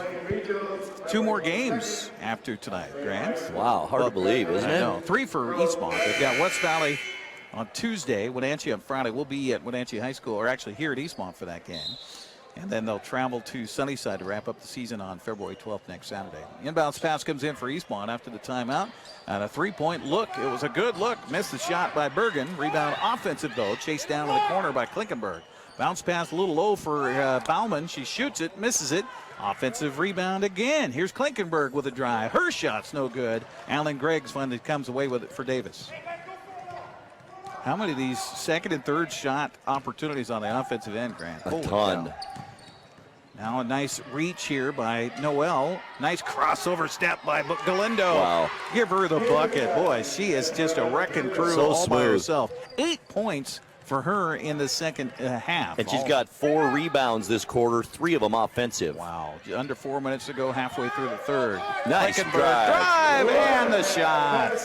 S1: 2 more games after tonight, Grant.
S4: Wow, hard to believe, isn't it?
S1: No, 3 for Eastmont. They've got West Valley on Tuesday, Wenatchee on Friday. We'll be at Wenatchee High School, or actually here at Eastmont for that game. And then they'll travel to Sunnyside to wrap up the season on February 12th next Saturday. Inbounds pass comes in for Eastmont after the timeout. And a 3-point look. It was a good look. Missed the shot by Bergen. Rebound offensive, though. Chased down in the corner by Klinkenberg. Bounce pass a little low for Bauman. She shoots it, misses it. Offensive rebound again. Here's Klinkenberg with a drive. Her shot's no good. Alan Greggs finally comes away with it for Davis. How many of these second and third shot opportunities on the offensive end, Grant?
S4: A ton.
S1: Cow. Now a nice reach here by Noel. Nice crossover step by Galindo.
S4: Wow.
S1: Give her the bucket. Boy, she is just a wrecking crew
S4: So
S1: all by
S4: smooth.
S1: herself. 8 points for her in the second half.
S4: And she's got 4 rebounds this quarter, 3 of them offensive.
S1: Wow. Under 4 minutes to go, halfway through the third.
S4: Nice
S1: Klinkenberg drive and the shot.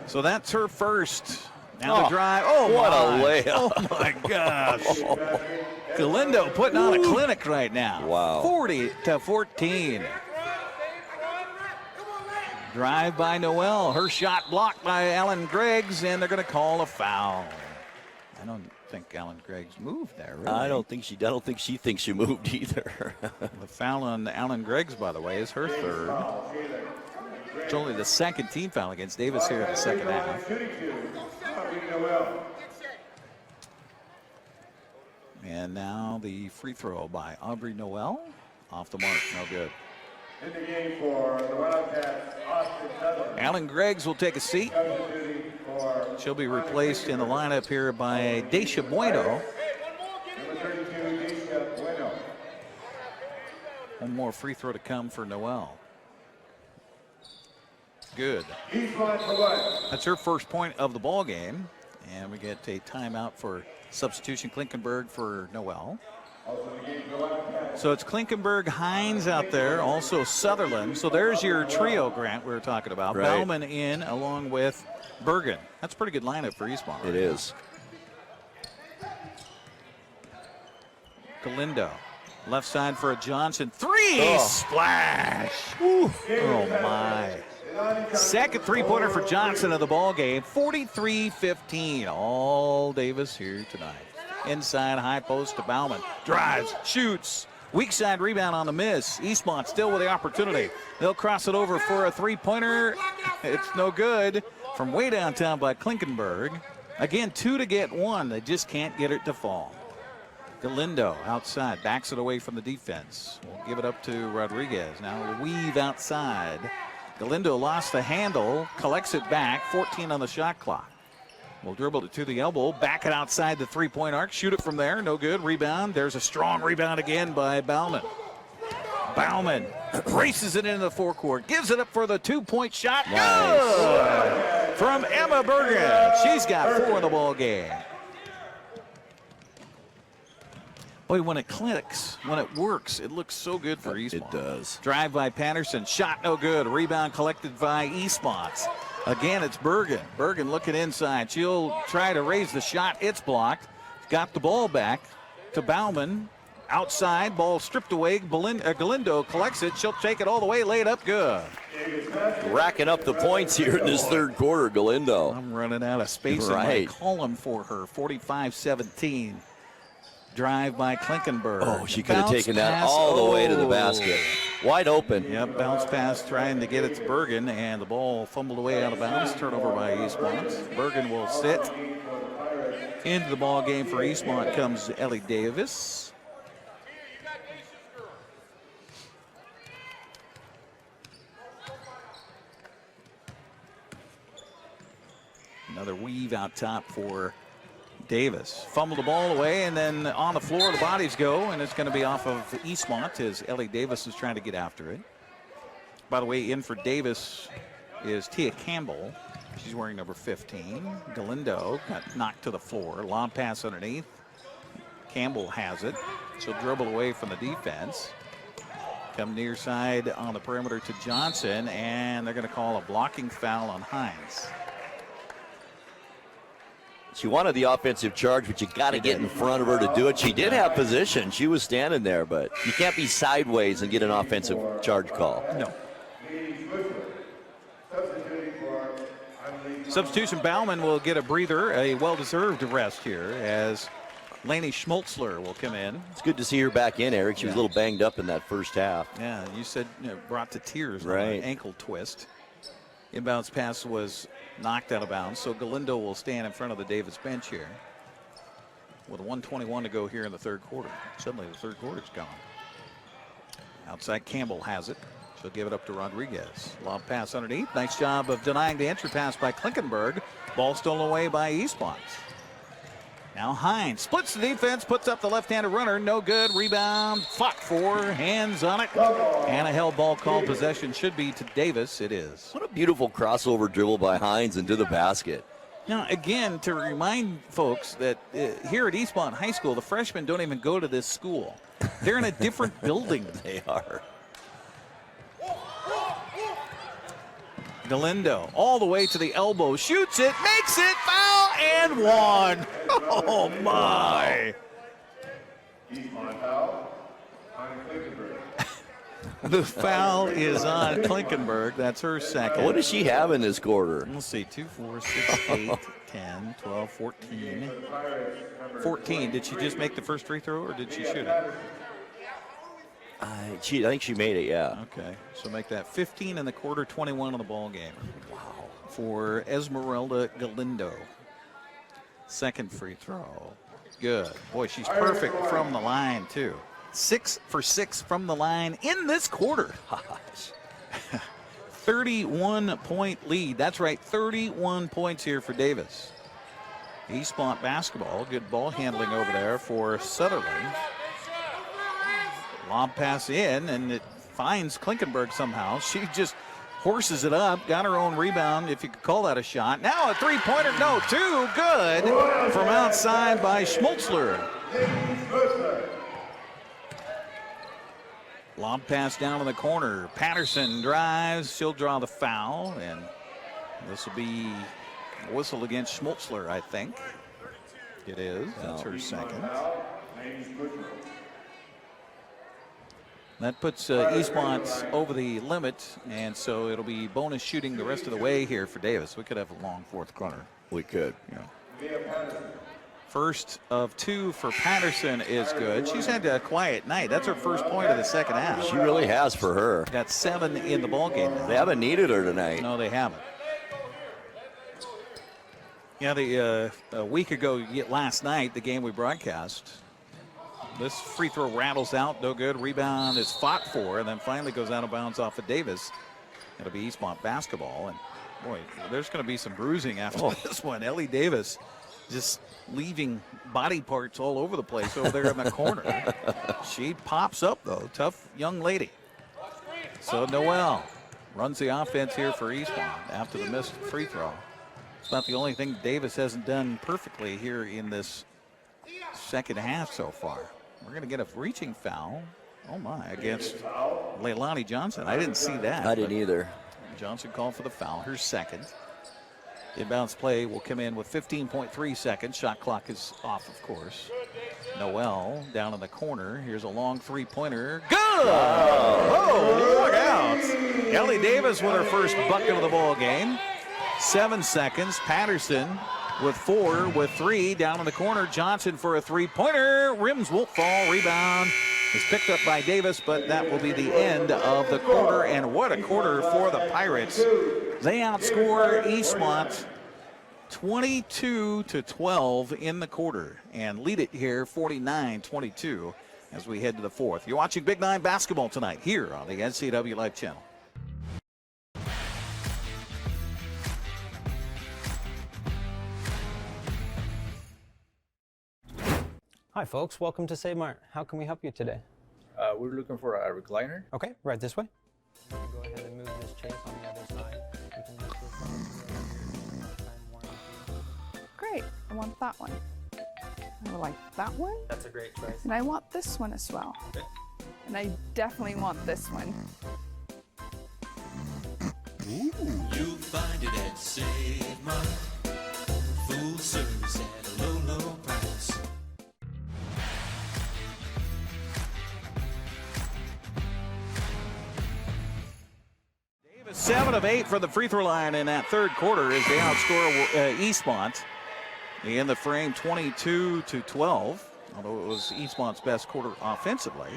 S1: So that's her first. Now the drive. Oh,
S4: what
S1: my.
S4: a layup.
S1: Oh, my gosh. Galindo putting on a clinic right now.
S4: Wow.
S1: 40-14. Drive by Noel. Her shot blocked by Alan Greggs, and they're going to call a foul. I don't think Alan Greggs moved there, really.
S4: I don't think she thinks she moved either.
S1: The foul on Alan Greggs, by the way, is her third. It's only the second team foul against Davis here in the second half. And now the free throw by Aubrey Noel. Off the mark, no good.
S13: In the game for the Wildcats, Austin Sutherland.
S1: Alan Greggs will take a seat. She'll be replaced in the lineup here by Daisha Bueno.
S13: Number 32, Daisha Bueno.
S1: One more free throw to come for Noel. Good.
S13: Eastmont for one.
S1: That's her first point of the ball game. And we get a timeout for substitution. Klinkenberg for Noel. So it's Klinkenberg, Hines out there, also Sutherland. So there's your trio, Grant, we were talking about.
S4: Right.
S1: Bauman in along with Bergen. That's a pretty good lineup for Eastmont.
S4: It is.
S1: Galindo, left side for a Johnson. Three! Splash! Woo. Oh, my. Second three-pointer for Johnson of the ball game. 43-15. All Davis here tonight. Inside high post to Bauman. Drives, shoots. Weak side rebound on the miss. Eastmont still with the opportunity. They'll cross it over for a three-pointer. It's no good. From way downtown by Klinkenberg. Again, 2 to get 1. They just can't get it to fall. Galindo outside. Backs it away from the defense. We'll give it up to Rodriguez. Now weave outside. Galindo lost the handle. Collects it back. 14 on the shot clock. Will dribble it to the elbow, back it outside the three-point arc, shoot it from there, no good, rebound. There's a strong rebound again by Bauman. Bauman races it into the forecourt, gives it up for the two-point shot.
S4: Nice.
S1: Good from Emma Bergen. She's got 4 in the ball game. Boy, when it clicks, when it works, it looks so good for Eastmont.
S4: It does.
S1: Drive by Patterson, shot no good, rebound collected by Eastmont. Again, it's Bergen. Bergen looking inside. She'll try to raise the shot. It's blocked. Got the ball back to Bauman. Outside, ball stripped away. Galindo collects it. She'll take it all the way, lay it up good.
S4: Racking up the points here in this third quarter, Galindo.
S1: I'm running out of space in my column for her. 45-17. Drive by Klinkenberg.
S4: Oh, she could have taken that all the way to the basket. Wide open.
S1: Yep, bounce pass trying to get it to Bergen, and the ball fumbled away out of bounds. Turnover by Eastmont. Bergen will sit. Into the ball game for Eastmont comes Ellie Davis. Another weave out top for Davis. Fumbled the ball away, and then on the floor the bodies go, and it's going to be off of Eastmont as Ellie Davis is trying to get after it. By the way, in for Davis is Tia Campbell. She's wearing number 15. Galindo got knocked to the floor. Long pass underneath. Campbell has it. She'll dribble away from the defense. Come near side on the perimeter to Johnson, and they're going to call a blocking foul on Hines.
S4: She wanted the offensive charge, but you got to get in front of her to do it. She did have position. She was standing there, but you can't be sideways and get an offensive charge call.
S1: No. Substitution Bauman will get a breather, a well-deserved rest here as Lainey Schmoltzler will come in.
S4: It's good to see her back in, Eric. She was a little banged up in that first half.
S1: Yeah, you said brought to tears
S4: right.
S1: on an ankle twist. Inbounds pass was knocked out of bounds, so Galindo will stand in front of the Davis bench here with 1:21 to go here in the third quarter. Suddenly the third quarter's gone. Outside Campbell has it. She'll give it up to Rodriguez. Lob pass underneath. Nice job of denying the entry pass by Klinkenberg. Ball stolen away by Eastmont. Now Hines splits the defense, puts up the left-handed runner. No good. Rebound. Fought for. Hands on it. And a held ball called. Possession should be to Davis. It is.
S4: What a beautiful crossover dribble by Hines into the basket.
S1: Now, again, to remind folks that here at Eastmont High School, the freshmen don't even go to this school. They're in a different building.
S4: They are.
S1: Galindo all the way to the elbow, shoots it, makes it, foul, and one. Oh, my. The foul is on Klinkenberg. That's her second.
S4: What does she have in this quarter?
S1: Let's see, 2, 4, 6, 8, 10, 12, 14. 14. Did she just make the first free throw, or did she shoot it?
S4: I think she made it, yeah.
S1: Okay, so make that 15 in the quarter, 21 in the ball game. Wow. For Esmeralda Galindo. Second free throw. Good. Boy, she's perfect from the line, too. 6 for 6 from the line in this quarter. 31-point lead. That's right, 31 points here for Davis. Eastmont basketball. Good ball handling over there for Sutherland. Lob pass in, and it finds Klinkenberg somehow. She just horses it up, got her own rebound, if you could call that a shot. Now a three-pointer, no, two, good from outside by Schmoltzler. Lob pass down in the corner. Patterson drives, she'll draw the foul, and this will be a whistle against Schmoltzler, I think. It is, that's her second. That puts Eastmont over the limit, and so it'll be bonus shooting the rest of the way here for Davis. We could have a long fourth quarter.
S4: We could.
S1: Yeah. First of 2 for Patterson is good. She's had a quiet night. That's her first point of the second half.
S4: She really has for her.
S1: Got 7 in the ball game now.
S4: They haven't needed her tonight.
S1: No, they haven't. Yeah, a week ago, last night, the game we broadcast, this free throw rattles out, no good. Rebound is fought for, and then finally goes out of bounds off of Davis. It'll be Eastmont basketball, and boy, there's going to be some bruising after this one. Ellie Davis just leaving body parts all over the place over there in the corner. She pops up, though. Tough young lady. So Noel runs the offense here for Eastmont after the missed free throw. It's not the only thing Davis hasn't done perfectly here in this second half so far. We're going to get a reaching foul, oh my, against Leilani Johnson. I didn't see that.
S4: I didn't either.
S1: Johnson called for the foul, her second. Inbounds play will come in with 15.3 seconds. Shot clock is off, of course. Noel down in the corner. Here's a long three-pointer. Good! Oh, look out. Ellie Davis with her first bucket of the ball game. 7 seconds. Patterson with 4, with 3 down in the corner. Johnson for a three-pointer. Rims won't fall. Rebound is picked up by Davis, but that will be the end of the quarter. And what a quarter for the Pirates. They outscore Eastmont 22-12 in the quarter and lead it here 49-22 as we head to the fourth. You're watching Big 9 basketball tonight here on the NCWLIFE Channel.
S23: Hi folks, welcome to Save Mart. How can we help you today?
S22: We're looking for a recliner.
S23: Okay, right this way. Go ahead and move this chair on the other side. You can use this lifetime warranty.
S24: Great, I want that one. I would like that one.
S23: That's a great choice.
S24: And I want this one as well.
S23: Okay.
S24: And I definitely want this one.
S25: You find it at Save Mart. Full service at a low, low price.
S1: 7 of 8 from the free throw line in that third quarter as they outscore Eastmont in the frame 22-12. Although it was Eastmont's best quarter offensively.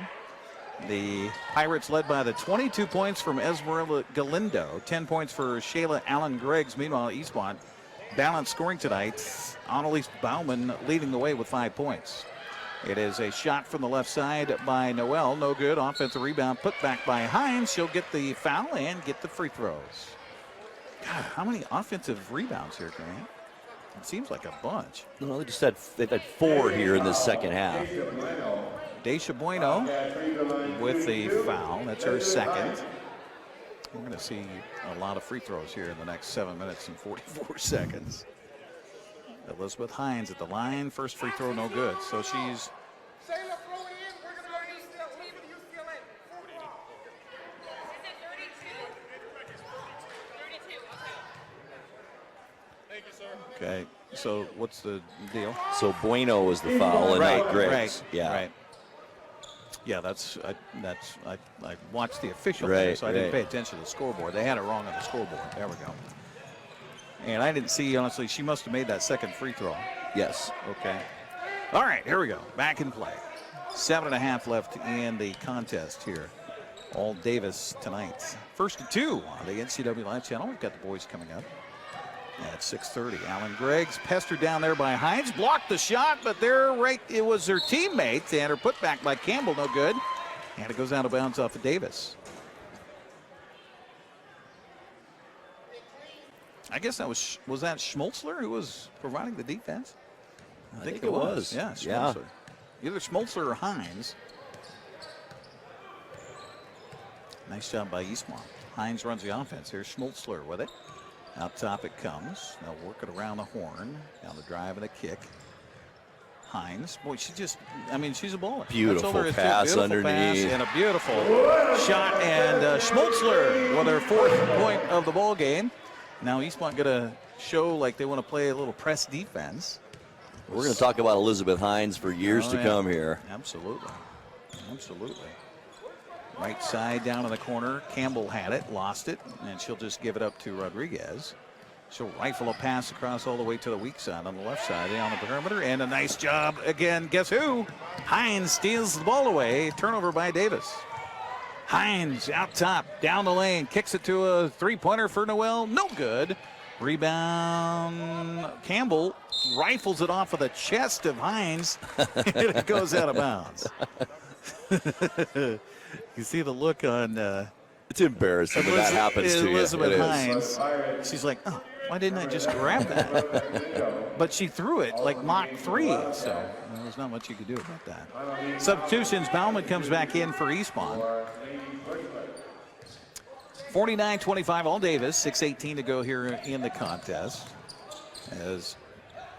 S1: The Pirates led by the 22 points from Esmeralda Galindo, 10 points for Shayla Allen-Greggs. Meanwhile, Eastmont balanced scoring tonight. Annalise Bauman leading the way with 5 points. It is a shot from the left side by Noel. No good. Offensive rebound put back by Hines. She'll get the foul and get the free throws. God, how many offensive rebounds here, Grant? It seems like a bunch.
S4: No, they've had 4 here in the second half.
S1: Daisha Bueno with the foul. That's her second. We're going to see a lot of free throws here in the next 7 minutes and 44 seconds. Elizabeth Hines at the line. First free throw, no good. So she's okay. So what's the deal?
S4: So Bueno was the foul and not Griggs.
S1: Right.
S4: Yeah.
S1: Right. Yeah, I watched the official there, so I didn't pay attention to the scoreboard. They had it wrong on the scoreboard. There we go. And I didn't see, honestly, she must have made that second free throw.
S4: Yes.
S1: Okay. All right, here we go. Back in play. 7.5 left in the contest here. All Davis tonight. First and 2 on the NCWLIFE Channel. We've got the boys coming up at 6:30. Allen-Greggs pestered down there by Hines. Blocked the shot, but it was her teammate, and her putback by Campbell, no good. And it goes out of bounds off of Davis. I guess that was that Schmoltzler who was providing the defense?
S4: I think it was.
S1: Yeah, Schmoltzler. Either Schmoltzler or Hines. Nice job by Eastmont. Hines runs the offense. Here's Schmoltzler with it. Out top it comes. They'll work it around the horn. Down the drive and a kick. Hines. Boy, she's a baller.
S4: Beautiful pass underneath.
S1: Pass and a beautiful shot. And Schmoltzler with her 4th point of the ball game. Now Eastmont going to show like they want to play a little press defense.
S4: We're going to talk about Elizabeth Hines for years to come here.
S1: Absolutely. Absolutely. Right side down in the corner. Campbell had it, lost it, and she'll just give it up to Rodriguez. She'll rifle a pass across all the way to the weak side on the left side on the perimeter, and a nice job again. Guess who? Hines steals the ball away. Turnover by Davis. Hines out top, down the lane, kicks it to a three-pointer for Noel. No good. Rebound. Campbell rifles it off of the chest of Hines, and it goes out of bounds. You see the look on
S4: it's embarrassing when that happens to you.
S1: Elizabeth Hines. She's like, oh, why didn't I just grab that? But she threw it like Mach 3, so there's not much you could do about that. Substitutions, Bauman comes back in for Eastmont. 49-25, all Davis, 6:18 to go here in the contest. As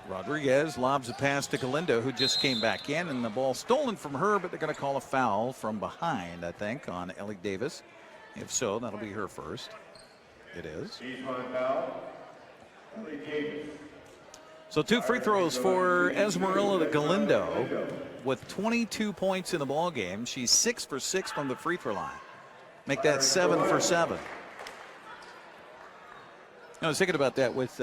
S1: Rodriguez lobs a pass to Galindo, who just came back in, and the ball stolen from her, but they're going to call a foul from behind, I think, on Ellie Davis. If so, that'll be her first. It is. So 2 free throws for Esmeralda Galindo with 22 points in the ball game. She's 6 for 6 from the free throw line. Make that 7 for 7. I was thinking about that with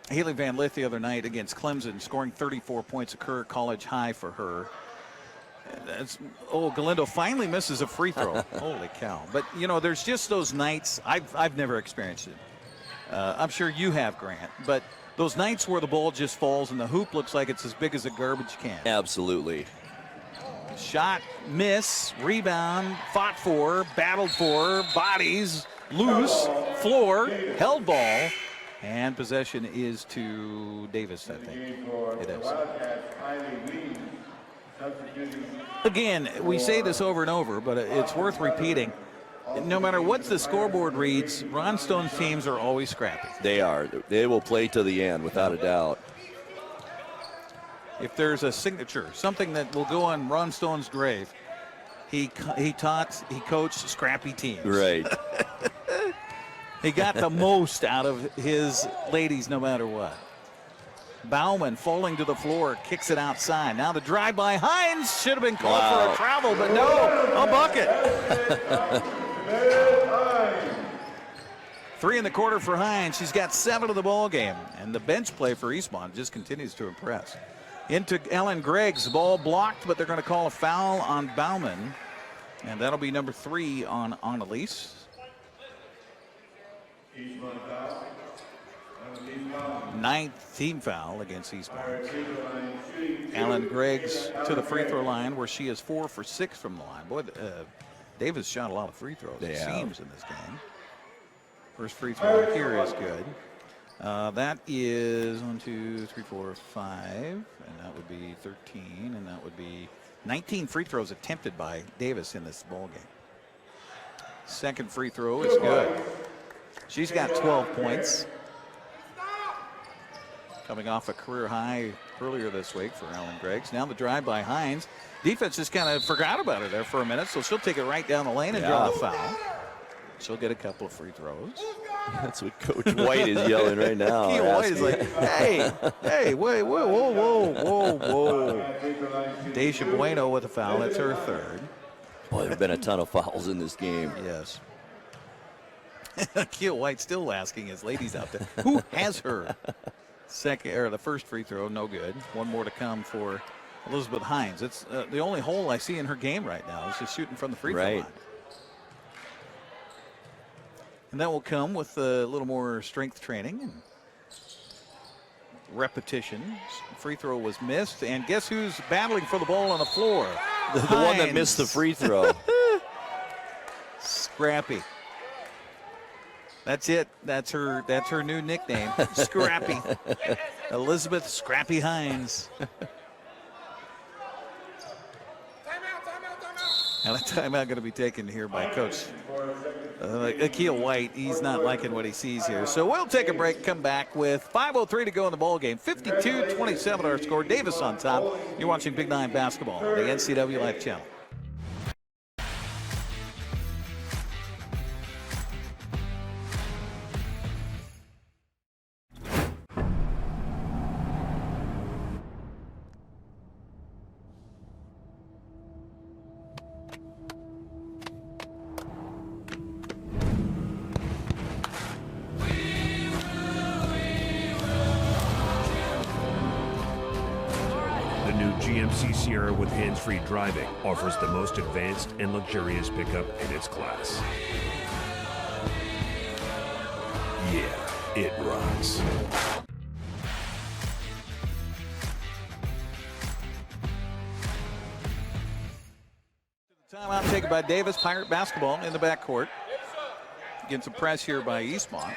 S1: Haley Van Lith the other night against Clemson, scoring 34 points, a career college high for her. Galindo finally misses a free throw. Holy cow. But, you know, there's just those nights. I've never experienced it. I'm sure you have, Grant. But those nights where the ball just falls and the hoop looks like it's as big as a garbage can.
S4: Absolutely.
S1: Shot, miss, rebound, fought for, battled for, bodies, loose, floor, held ball, and possession is to Davis, I think. It is. Again, we say this over and over, but it's worth repeating. No matter what the scoreboard reads, Ron Stone's teams are always scrappy.
S4: They are. They will play to the end, without a doubt.
S1: If there's a signature, something that will go on Ron Stone's grave, he coached scrappy teams.
S4: Right.
S1: He got the most out of his ladies no matter what. Bauman falling to the floor, kicks it outside. Now the drive by Hines should have been called for a travel, but no, a bucket. 3 in the quarter for Hines. She's got 7 of the ball game, and the bench play for Eastmont just continues to impress. Into Ellen Greggs, ball blocked, but they're going to call a foul on Bauman, and that'll be number 3 on Annalise. 9th team foul against Eastmont. Ellen Greggs to the free throw line, where she is 4 for 6 from the line. Boy, Davis shot a lot of free throws, it seems, in this game. First free throw here is good. That is 1, 2, 3, 4, 5, and that would be 13, and that would be 19 free throws attempted by Davis in this ball game. Second free throw is good. She's got 12 points. Coming off a career high earlier this week for Ellen Greggs. Now the drive by Hines. Defense just kind of forgot about her there for a minute, so she'll take it right down the lane and draw the foul. She'll get a couple of free throws.
S4: That's what Coach White is yelling right now.
S1: White is like, hey, wait, whoa. Deja Bueno with a foul. That's her 3rd.
S4: Boy, there have been a ton of fouls in this game.
S1: Yes. Keel White still asking his ladies out there, who has her? The first free throw, no good. 1 more to come for Elizabeth Hines. It's the only hole I see in her game right now is just shooting from the free throw line. And that will come with a little more strength training and repetition. Free throw was missed, and guess who's battling for the ball on the floor?
S4: The one that missed the free throw.
S1: Scrappy. That's it. That's her new nickname, Scrappy. Elizabeth Scrappy Hines. Now that timeout going to be taken here by Coach Akeel White. He's not liking what he sees here. So we'll take a break, come back with 5:03 to go in the ball game. 52-27 our score. Davis on top. You're watching Big 9 basketball on the NCWLIFE Channel.
S12: Sierra with hands-free driving offers the most advanced and luxurious pickup in its class. Yeah, it rocks.
S1: Timeout taken by Davis. Pirate basketball in the backcourt. Getting some press here by Eastmont.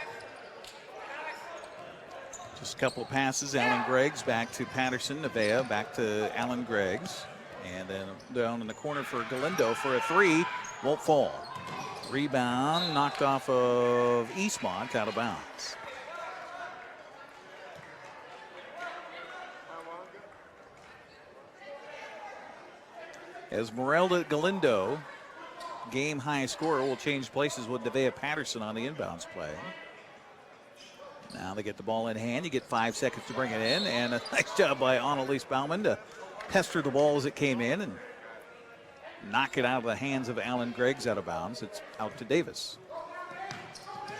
S1: Just a couple of passes. Alan Greggs back to Patterson. Nevaeh back to Alan Greggs. And then down in the corner for Galindo for a 3. Won't fall. Rebound knocked off of Eastmont, out of bounds. Esmeralda Galindo, game high scorer, will change places with Nevaeh Patterson on the inbounds play. Now they get the ball in hand. You get 5 seconds to bring it in, and a nice job by Annalise Bauman to pester the ball as it came in and knock it out of the hands of Alan Greggs out of bounds. It's out to Davis.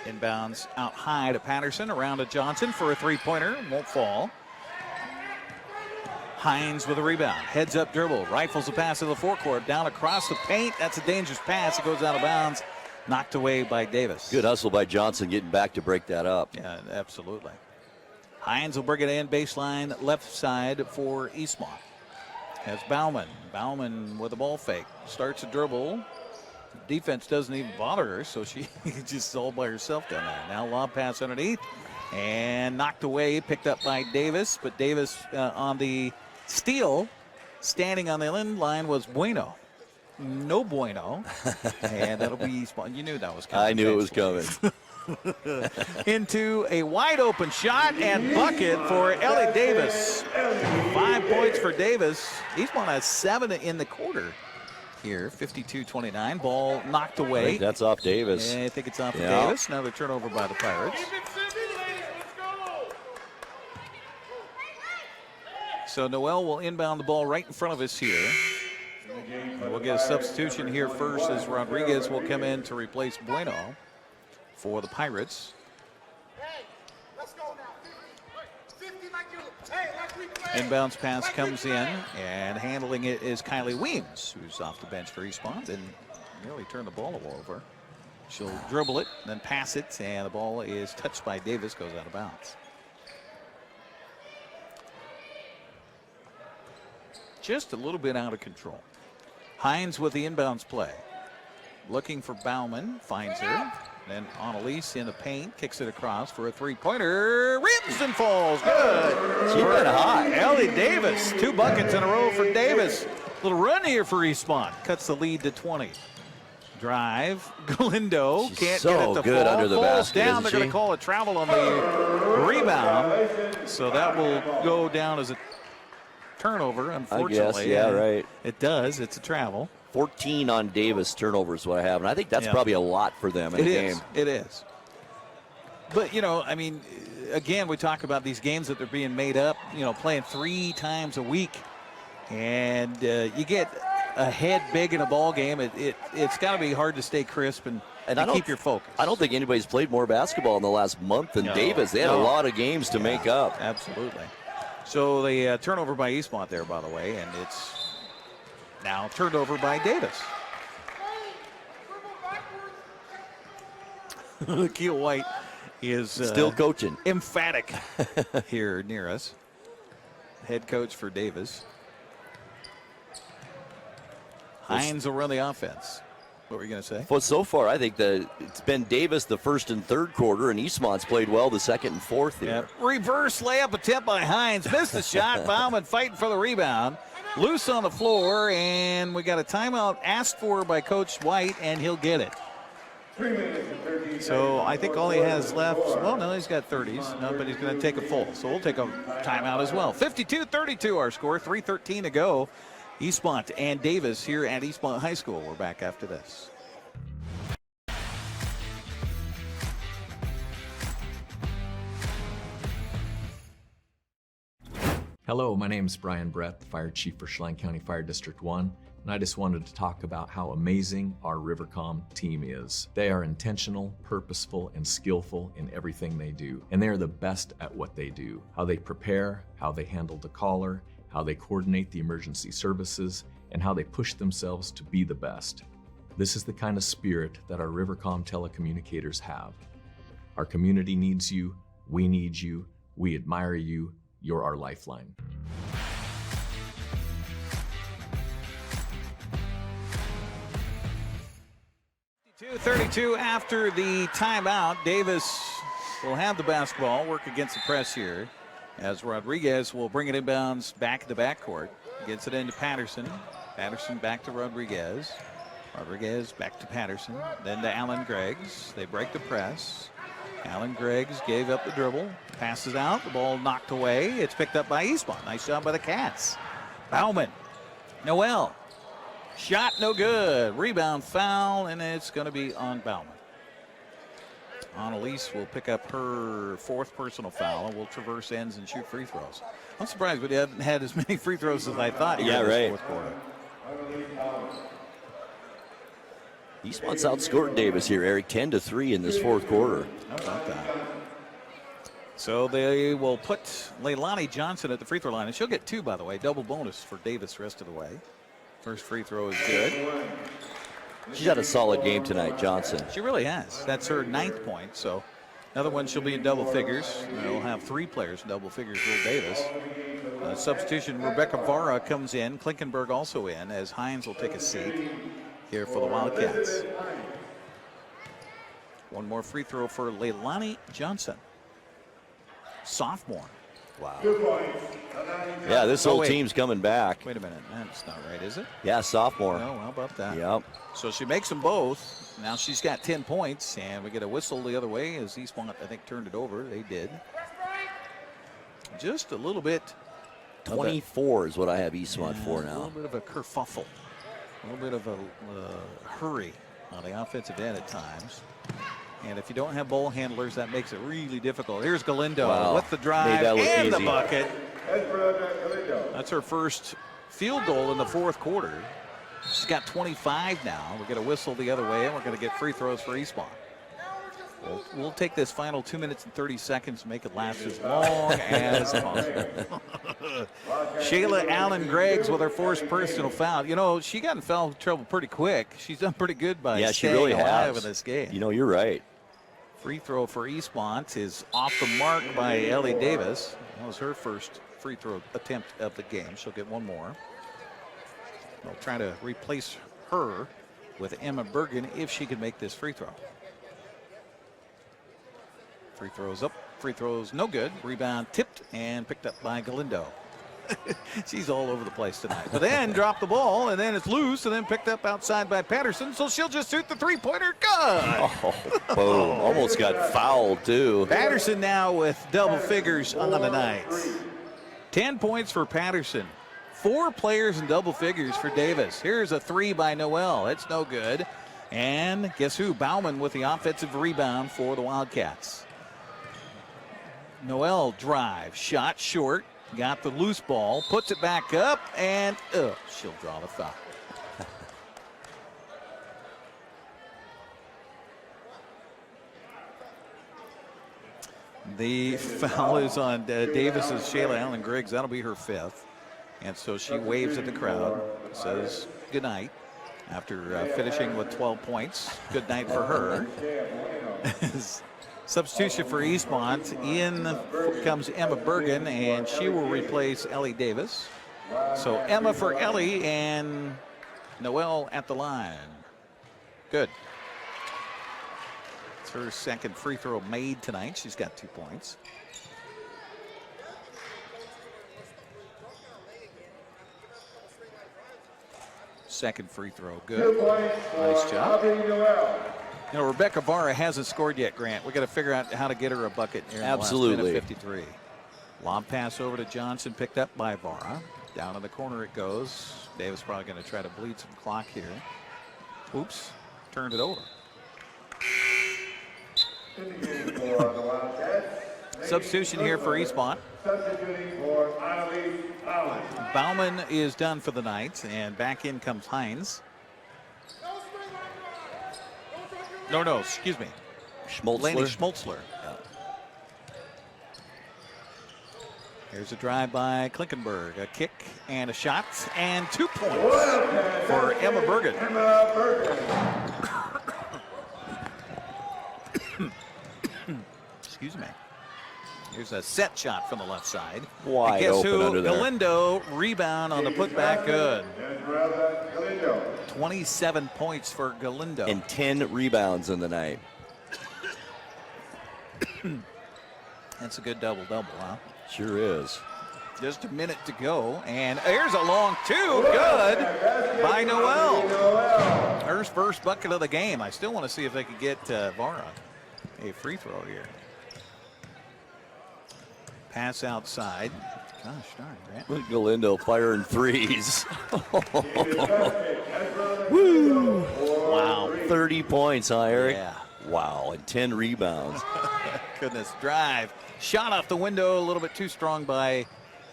S1: Inbounds out high to Patterson, around to Johnson for a 3-pointer. Won't fall. Hines with a rebound. Heads up dribble. Rifles the pass to the forecourt. Down across the paint. That's a dangerous pass. It goes out of bounds. Knocked away by Davis.
S4: Good hustle by Johnson getting back to break that up.
S1: Yeah, absolutely. Hines will bring it in baseline left side for Eastmont. Has Bauman. Bauman with a ball fake. Starts a dribble. Defense doesn't even bother her, so she just all by herself down there. Now lob pass underneath and knocked away, picked up by Davis. But Davis on the steal, standing on the end line, was Bueno. No bueno. And that'll be Eastmont. You knew that was coming.
S4: I knew it was coming.
S1: Into a wide open shot and bucket for Ellie Davis. 5 points for Davis. Eastmont has 7 in the quarter here. 52-29. Ball knocked away.
S4: I think that's off Davis.
S1: I think it's off of Davis. Another turnover by the Pirates. So Noel will inbound the ball right in front of us here. And we'll get a substitution here first as Rodriguez will come in to replace Bueno for the Pirates. Inbounds pass comes in, and handling it is Kylie Weems, who's off the bench for Eastmont and nearly turned the ball over. She'll dribble it, then pass it, and the ball is touched by Davis, goes out of bounds. Just a little bit out of control. Hines with the inbounds play. Looking for Bauman, finds her. Then Annalise in the paint, kicks it across for a three-pointer. Rims and falls. Good.
S3: She's been hot.
S1: Ellie Davis, 2 buckets in a row for Davis. Little run here for Eastmont. Cuts the lead to 20. Drive. Galindo can't
S4: so
S1: get it to
S4: good
S1: fall.
S4: under the
S1: Falls
S4: basket,
S1: down. They're going
S4: she?
S1: to call a travel on the rebound. So that will go down as a turnover, unfortunately.
S4: I guess, yeah, right.
S1: It does. It's a travel.
S4: 14 on Davis turnovers, what I have, and I think that's probably a lot for them in a game.
S1: It is. But, you know, I mean, again, we talk about these games that they're being made up, you know, playing 3 times a week. And you get a head big in a ball game, it's got to be hard to stay crisp and keep your focus.
S4: I don't think anybody's played more basketball in the last month than Davis. They had a lot of games to make up.
S1: Absolutely. So the turnover by Eastmont there, by the way, and it's now turned over by Davis. Keel White is
S4: still coaching.
S1: Emphatic here near us. Head coach for Davis. Hines will run the offense. What were you going to say?
S4: Well, so far, I think that it's been Davis the first and third quarter, and Eastmont's played well the second and fourth here.
S1: Yep. Reverse layup attempt by Hines. Missed the shot. Bauman fighting for the rebound. Loose on the floor, and we got a timeout asked for by Coach White, and he'll get it. So I think all he has left, well, no, he's got 30s. No, but he's going to take a full. So we'll take a timeout as well. 52-32 our score, 3:13 to go. Eastmont and Davis here at Eastmont High School. We're back after this.
S27: Hello, my name is Brian Brett, the Fire Chief for Chelan County Fire District 1, and I just wanted to talk about how amazing our Rivercom team is. They are intentional, purposeful, and skillful in everything they do, and they are the best at what they do. How they prepare, how they handle the caller, how they coordinate the emergency services, and how they push themselves to be the best. This is the kind of spirit that our Rivercom telecommunicators have. Our community needs you, we need you, we admire you, you're our lifeline.
S1: .32 after the timeout. Davis will have the basketball, work against the press here, as Rodriguez will bring it inbounds back to the backcourt. Gets it into Patterson. Patterson back to Rodriguez. Rodriguez back to Patterson. Then to Alan Greggs. They break the press. Alan Greggs gave up the dribble. Passes out. The ball knocked away. It's picked up by Eastmont. Nice job by the Cats. Bauman. Noel. Shot no good. Rebound foul, and it's going to be on Bauman. Annalise will pick up her 4th personal foul and will traverse ends and shoot free throws. I'm surprised we haven't had as many free throws as I thought here in this 4th quarter.
S4: Eastmont's outscored Davis here, Eric, 10-3 in this 4th quarter.
S1: How about that? So they will put Leilani Johnson at the free throw line, and she'll get 2, by the way. Double bonus for Davis the rest of the way. First free throw is good.
S4: She's had a solid game tonight, Johnson.
S1: She really has. That's her 9th point. So another one, she'll be in double figures. They'll have 3 players in double figures. Will Davis. Substitution, Rebecca Vara comes in. Klinkenberg also in, as Hines will take a seat here for the Wildcats. One more free throw for Leilani Johnson. Sophomore.
S4: Wow. Yeah, this whole team's coming back.
S1: Wait a minute. That's not right, is it?
S4: Yeah, sophomore.
S1: Oh, how about that?
S4: Yep.
S1: So she makes them both. Now she's got 10 points, and we get a whistle the other way as Eastmont, I think, turned it over. They did. Just a little bit.
S4: 24 is what I have Eastmont for now.
S1: A little bit of a kerfuffle. A little bit of a hurry on the offensive end at times. And if you don't have ball handlers, that makes it really difficult. Here's Galindo with the drive and the bucket.
S13: Esmeralda Galindo.
S1: That's her first field goal in the fourth quarter. She's got 25 now. We're going to whistle the other way, and we're going to get free throws for Eastmont. We'll take this final 2 minutes and 30 seconds and make it last as long as possible. Shayla Allen Greggs with her first personal foul. You know, she got in foul trouble pretty quick. She's done pretty good by
S4: she really
S1: alive
S4: has
S1: in this game.
S4: You know, you're right.
S1: Free throw for Eastmont is off the mark by Ellie Davis. That was her first free throw attempt of the game. She'll get one more. They'll try to replace her with Emma Bergen if she can make this free throw. Free throws up, free throws no good. Rebound tipped and picked up by Galindo. She's all over the place tonight. But then dropped the ball, and then it's loose, and then picked up outside by Patterson, so she'll just shoot the three-pointer. Good!
S4: Oh, boom. Almost got fouled, too.
S1: Patterson now with double figures on the night. 10 points for Patterson. 4 players in double figures for Davis. Here's a three by Noel. It's no good. And guess who? Bauman with the offensive rebound for the Wildcats. Noel drive, shot short, got the loose ball, puts it back up, and she'll draw the foul. The foul is on Davis's Shayla Allen Griggs. That'll be her 5th. And so she waves at the crowd, says good night after finishing with 12 points. Good night for her. Substitution for Eastmont. In comes Emma Bergen, and she will replace Ellie Davis. So Emma for Ellie and Noel at the line. Good. It's her second free throw made tonight. She's got 2 points. Second free throw, good. Nice job. You know, Rebecca Vara hasn't scored yet, Grant. We got to figure out how to get her a bucket here.
S4: Absolutely.
S1: In the last minute 53. Lob pass over to Johnson, picked up by Vara. Down in the corner it goes. Davis probably going to try to bleed some clock here. Oops, turned it over. Substitution here for Eastmont. Bauman is done for the night, and back in comes Hines. No, excuse me. Laney Schmoltzler. Yeah. Here's a drive by Klinkenberg. A kick and a shot, and 2 points for Emma Bergen. Excuse me. Here's a set shot from the left side.
S4: Wide
S1: guess
S4: open
S1: who?
S4: under there.
S1: Galindo rebound on the putback. Good. 27 points for Galindo.
S4: And 10 rebounds in the night.
S1: That's a good double-double, huh?
S4: Sure is.
S1: Just a minute to go, and here's a long two. Good by Noel. Her first bucket of the game. I still want to see if they could get Vara a free throw here. Pass outside. Gosh darn, Grant.
S4: Galindo firing threes. Woo! Wow, 30 points, huh, Eric?
S1: Yeah.
S4: Wow, and 10 rebounds.
S1: Goodness, drive. Shot off the window, a little bit too strong by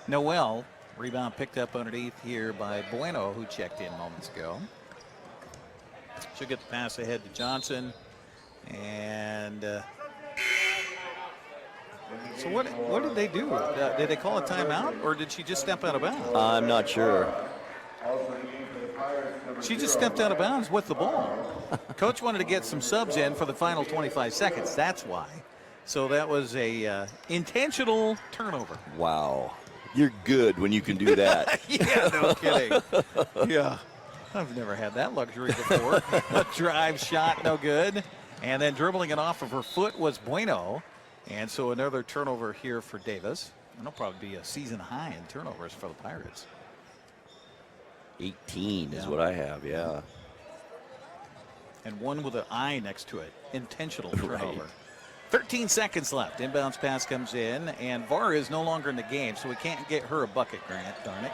S1: Noel. Rebound picked up underneath here by Bueno, who checked in moments ago. She'll get the pass ahead to Johnson. And so what did they do? Did they call a timeout, or did she just step out of bounds?
S4: I'm not sure.
S1: She just stepped out of bounds with the ball. Coach wanted to get some subs in for the final 25 seconds. That's why. So that was a intentional turnover.
S4: Wow. You're good when you can do that.
S1: Yeah, no kidding. Yeah. I've never had that luxury before. A drive shot, no good. And then dribbling it off of her foot was Bueno. And so another turnover here for Davis. That'll probably be a season high in turnovers for the Pirates.
S4: 18 is what I have, yeah.
S1: And one with an I next to it. Intentional turnover.
S4: Right.
S1: 13 seconds left. Inbounds pass comes in, and Vara is no longer in the game, so we can't get her a bucket, Grant, darn it.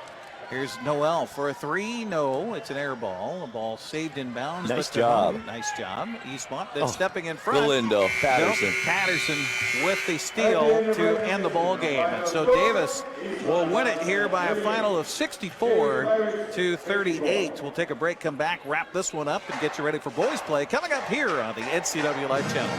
S1: Here's Noel for a three. No, it's an air ball. A ball saved in bounds.
S4: Nice
S1: but
S4: job.
S1: Nice job. Eastmont then stepping in front.
S4: Galindo, Patterson.
S1: Nope, Patterson with the steal to end the ball game. And so Davis will win it here by a final of 64-38. We'll take a break, come back, wrap this one up, and get you ready for boys play coming up here on the NCWLIFE Channel.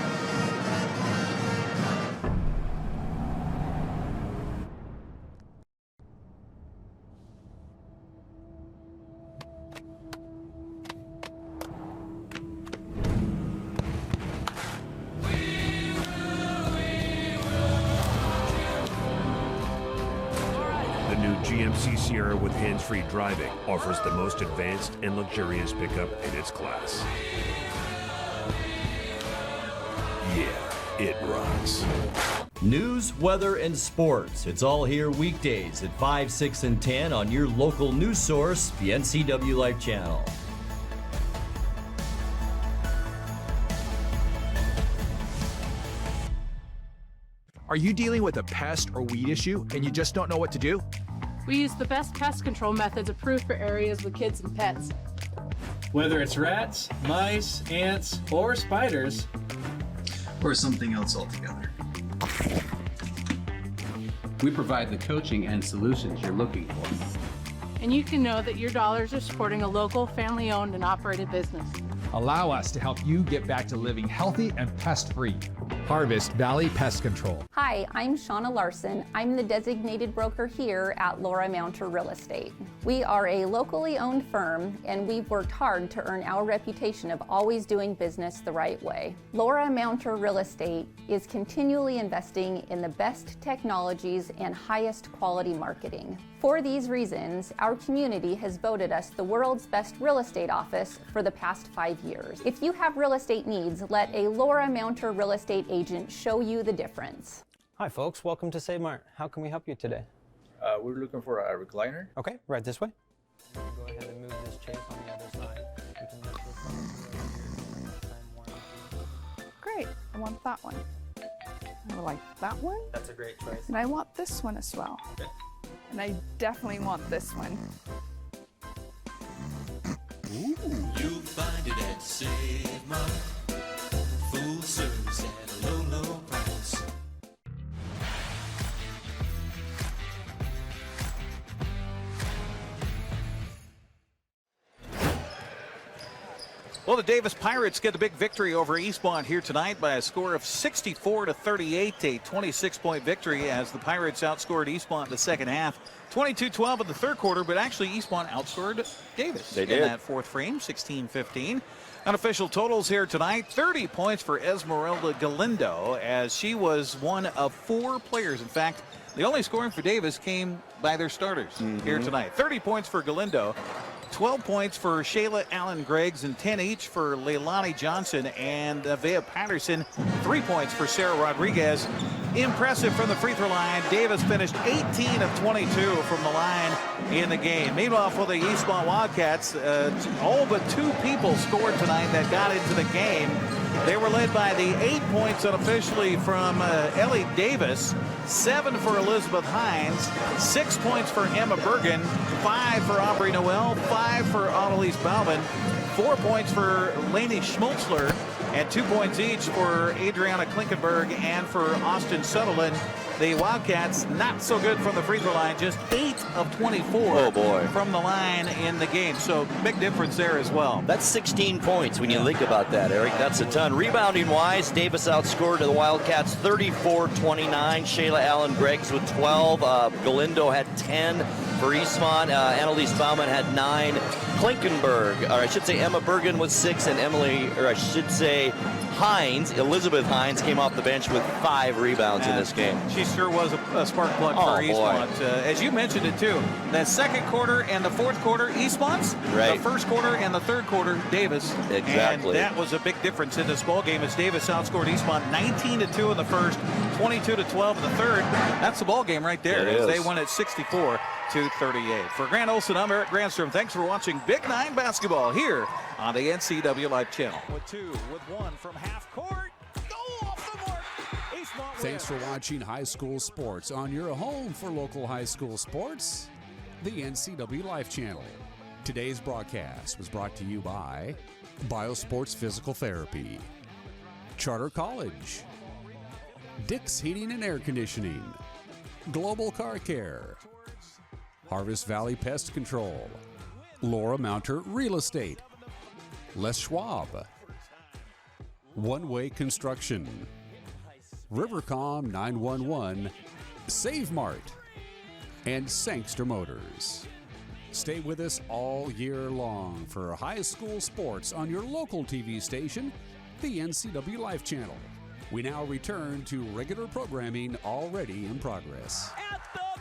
S12: The new GMC Sierra with hands-free driving offers the most advanced and luxurious pickup in its class. Yeah, it runs.
S3: News, weather, and sports. It's all here weekdays at 5, 6, and 10 on your local news source, the NCWLIFE Channel.
S8: Are you dealing with a pest or weed issue and you just don't know what to do?
S9: We use the best pest control methods approved for areas with kids and pets.
S10: Whether it's rats, mice, ants, or spiders,
S11: or something else altogether. We provide the coaching and solutions you're looking for.
S9: And you can know that your dollars are supporting a local, family-owned and operated business.
S26: Allow us to help you get back to living healthy and pest-free. Harvest Valley Pest Control.
S6: Hi, I'm Shauna Larson. I'm the designated broker here at Laura Mounter Real Estate. We are a locally owned firm, and we've worked hard to earn our reputation of always doing business the right way. Laura Mounter Real Estate is continually investing in the best technologies and highest quality marketing. For these reasons, our community has voted us the world's best real estate office for the past 5 years. If you have real estate needs, let a Laura Mounter Real Estate agent show you the difference.
S23: Hi folks, welcome to Save Mart. How can we help you today?
S22: We're looking for a recliner.
S23: Okay, right this way. Go ahead and move this chair on the other side. We can lift this up.
S24: Great, I want that one. I like that one.
S23: That's a great choice.
S24: And I want this one as well.
S23: Okay.
S24: And I definitely want this one.
S25: Ooh. You'll find it at Save Mart. Full service at a low, low price.
S1: Well, the Davis Pirates get the big victory over Eastmont here tonight by a score of 64-38, a 26-point victory as the Pirates outscored Eastmont in the second half, 22-12 in the third quarter, but actually Eastmont outscored Davis
S4: They did.
S1: in that fourth frame, 16-15. Unofficial totals here tonight, 30 points for Esmeralda Galindo as she was one of 4 players. In fact, the only scoring for Davis came by their starters here tonight. 30 points for Galindo. 12 points for Shayla Allen Greggs and 10 each for Leilani Johnson and Vea Patterson. 3 points for Sarah Rodriguez. Impressive from the free throw line. Davis finished 18 of 22 from the line in the game. Meanwhile, for the Eastmont Wildcats, all but 2 people scored tonight that got into the game. They were led by the 8 points unofficially from Ellie Davis, 7 for Elizabeth Hines, 6 points for Emma Bergen, 5 for Aubrey Noel, 5 for Annalise Bauman, 4 points for Lainey Schmoltzler, and 2 points each for Adriana Klinkenberg and for Austin Sutherland. The Wildcats not so good from the free throw line, just 8 of 24 from the line in the game. So big difference there as well.
S3: That's 16 points when you think about that, Eric. That's a ton. Rebounding-wise, Davis outscored the Wildcats 34-29. Shayla Allen Greggs with 12. Galindo had 10 for Eastmont. Annalise Bauman had 9. Klinkenberg, or I should say Emma Bergen with 6, and Elizabeth Hines came off the bench with 5 rebounds in this game.
S1: She sure was a spark plug for Eastmont. As you mentioned it too, that second quarter and the fourth quarter, Eastmont's.
S3: Right.
S1: The first quarter and the third quarter, Davis.
S3: Exactly.
S1: And that was a big difference in this ball game as Davis outscored Eastmont 19-2 in the first, 22-12 in the third. That's the ball game right there. As they won at 64-38. For Grant Olson, I'm Eric Granstrom. Thanks for watching Big 9 basketball here on the NCWLIFE Channel. With 2, with 1 from half court. Go off the mark. Eastmont
S2: Thanks for watching high school sports on your home for local high school sports. the NCWLIFE Channel. Today's broadcast was brought to you by Biosports Physical Therapy, Charter College, Dick's Heating and Air Conditioning, Global Car Care, Harvest Valley Pest Control, Laura Mounter Real Estate, Les Schwab, One Way Construction, Rivercom 911, Save Mart, and Sangster Motors. Stay with us all year long for high school sports on your local TV station, the NCWLIFE Channel. We now return to regular programming already in progress.
S15: At the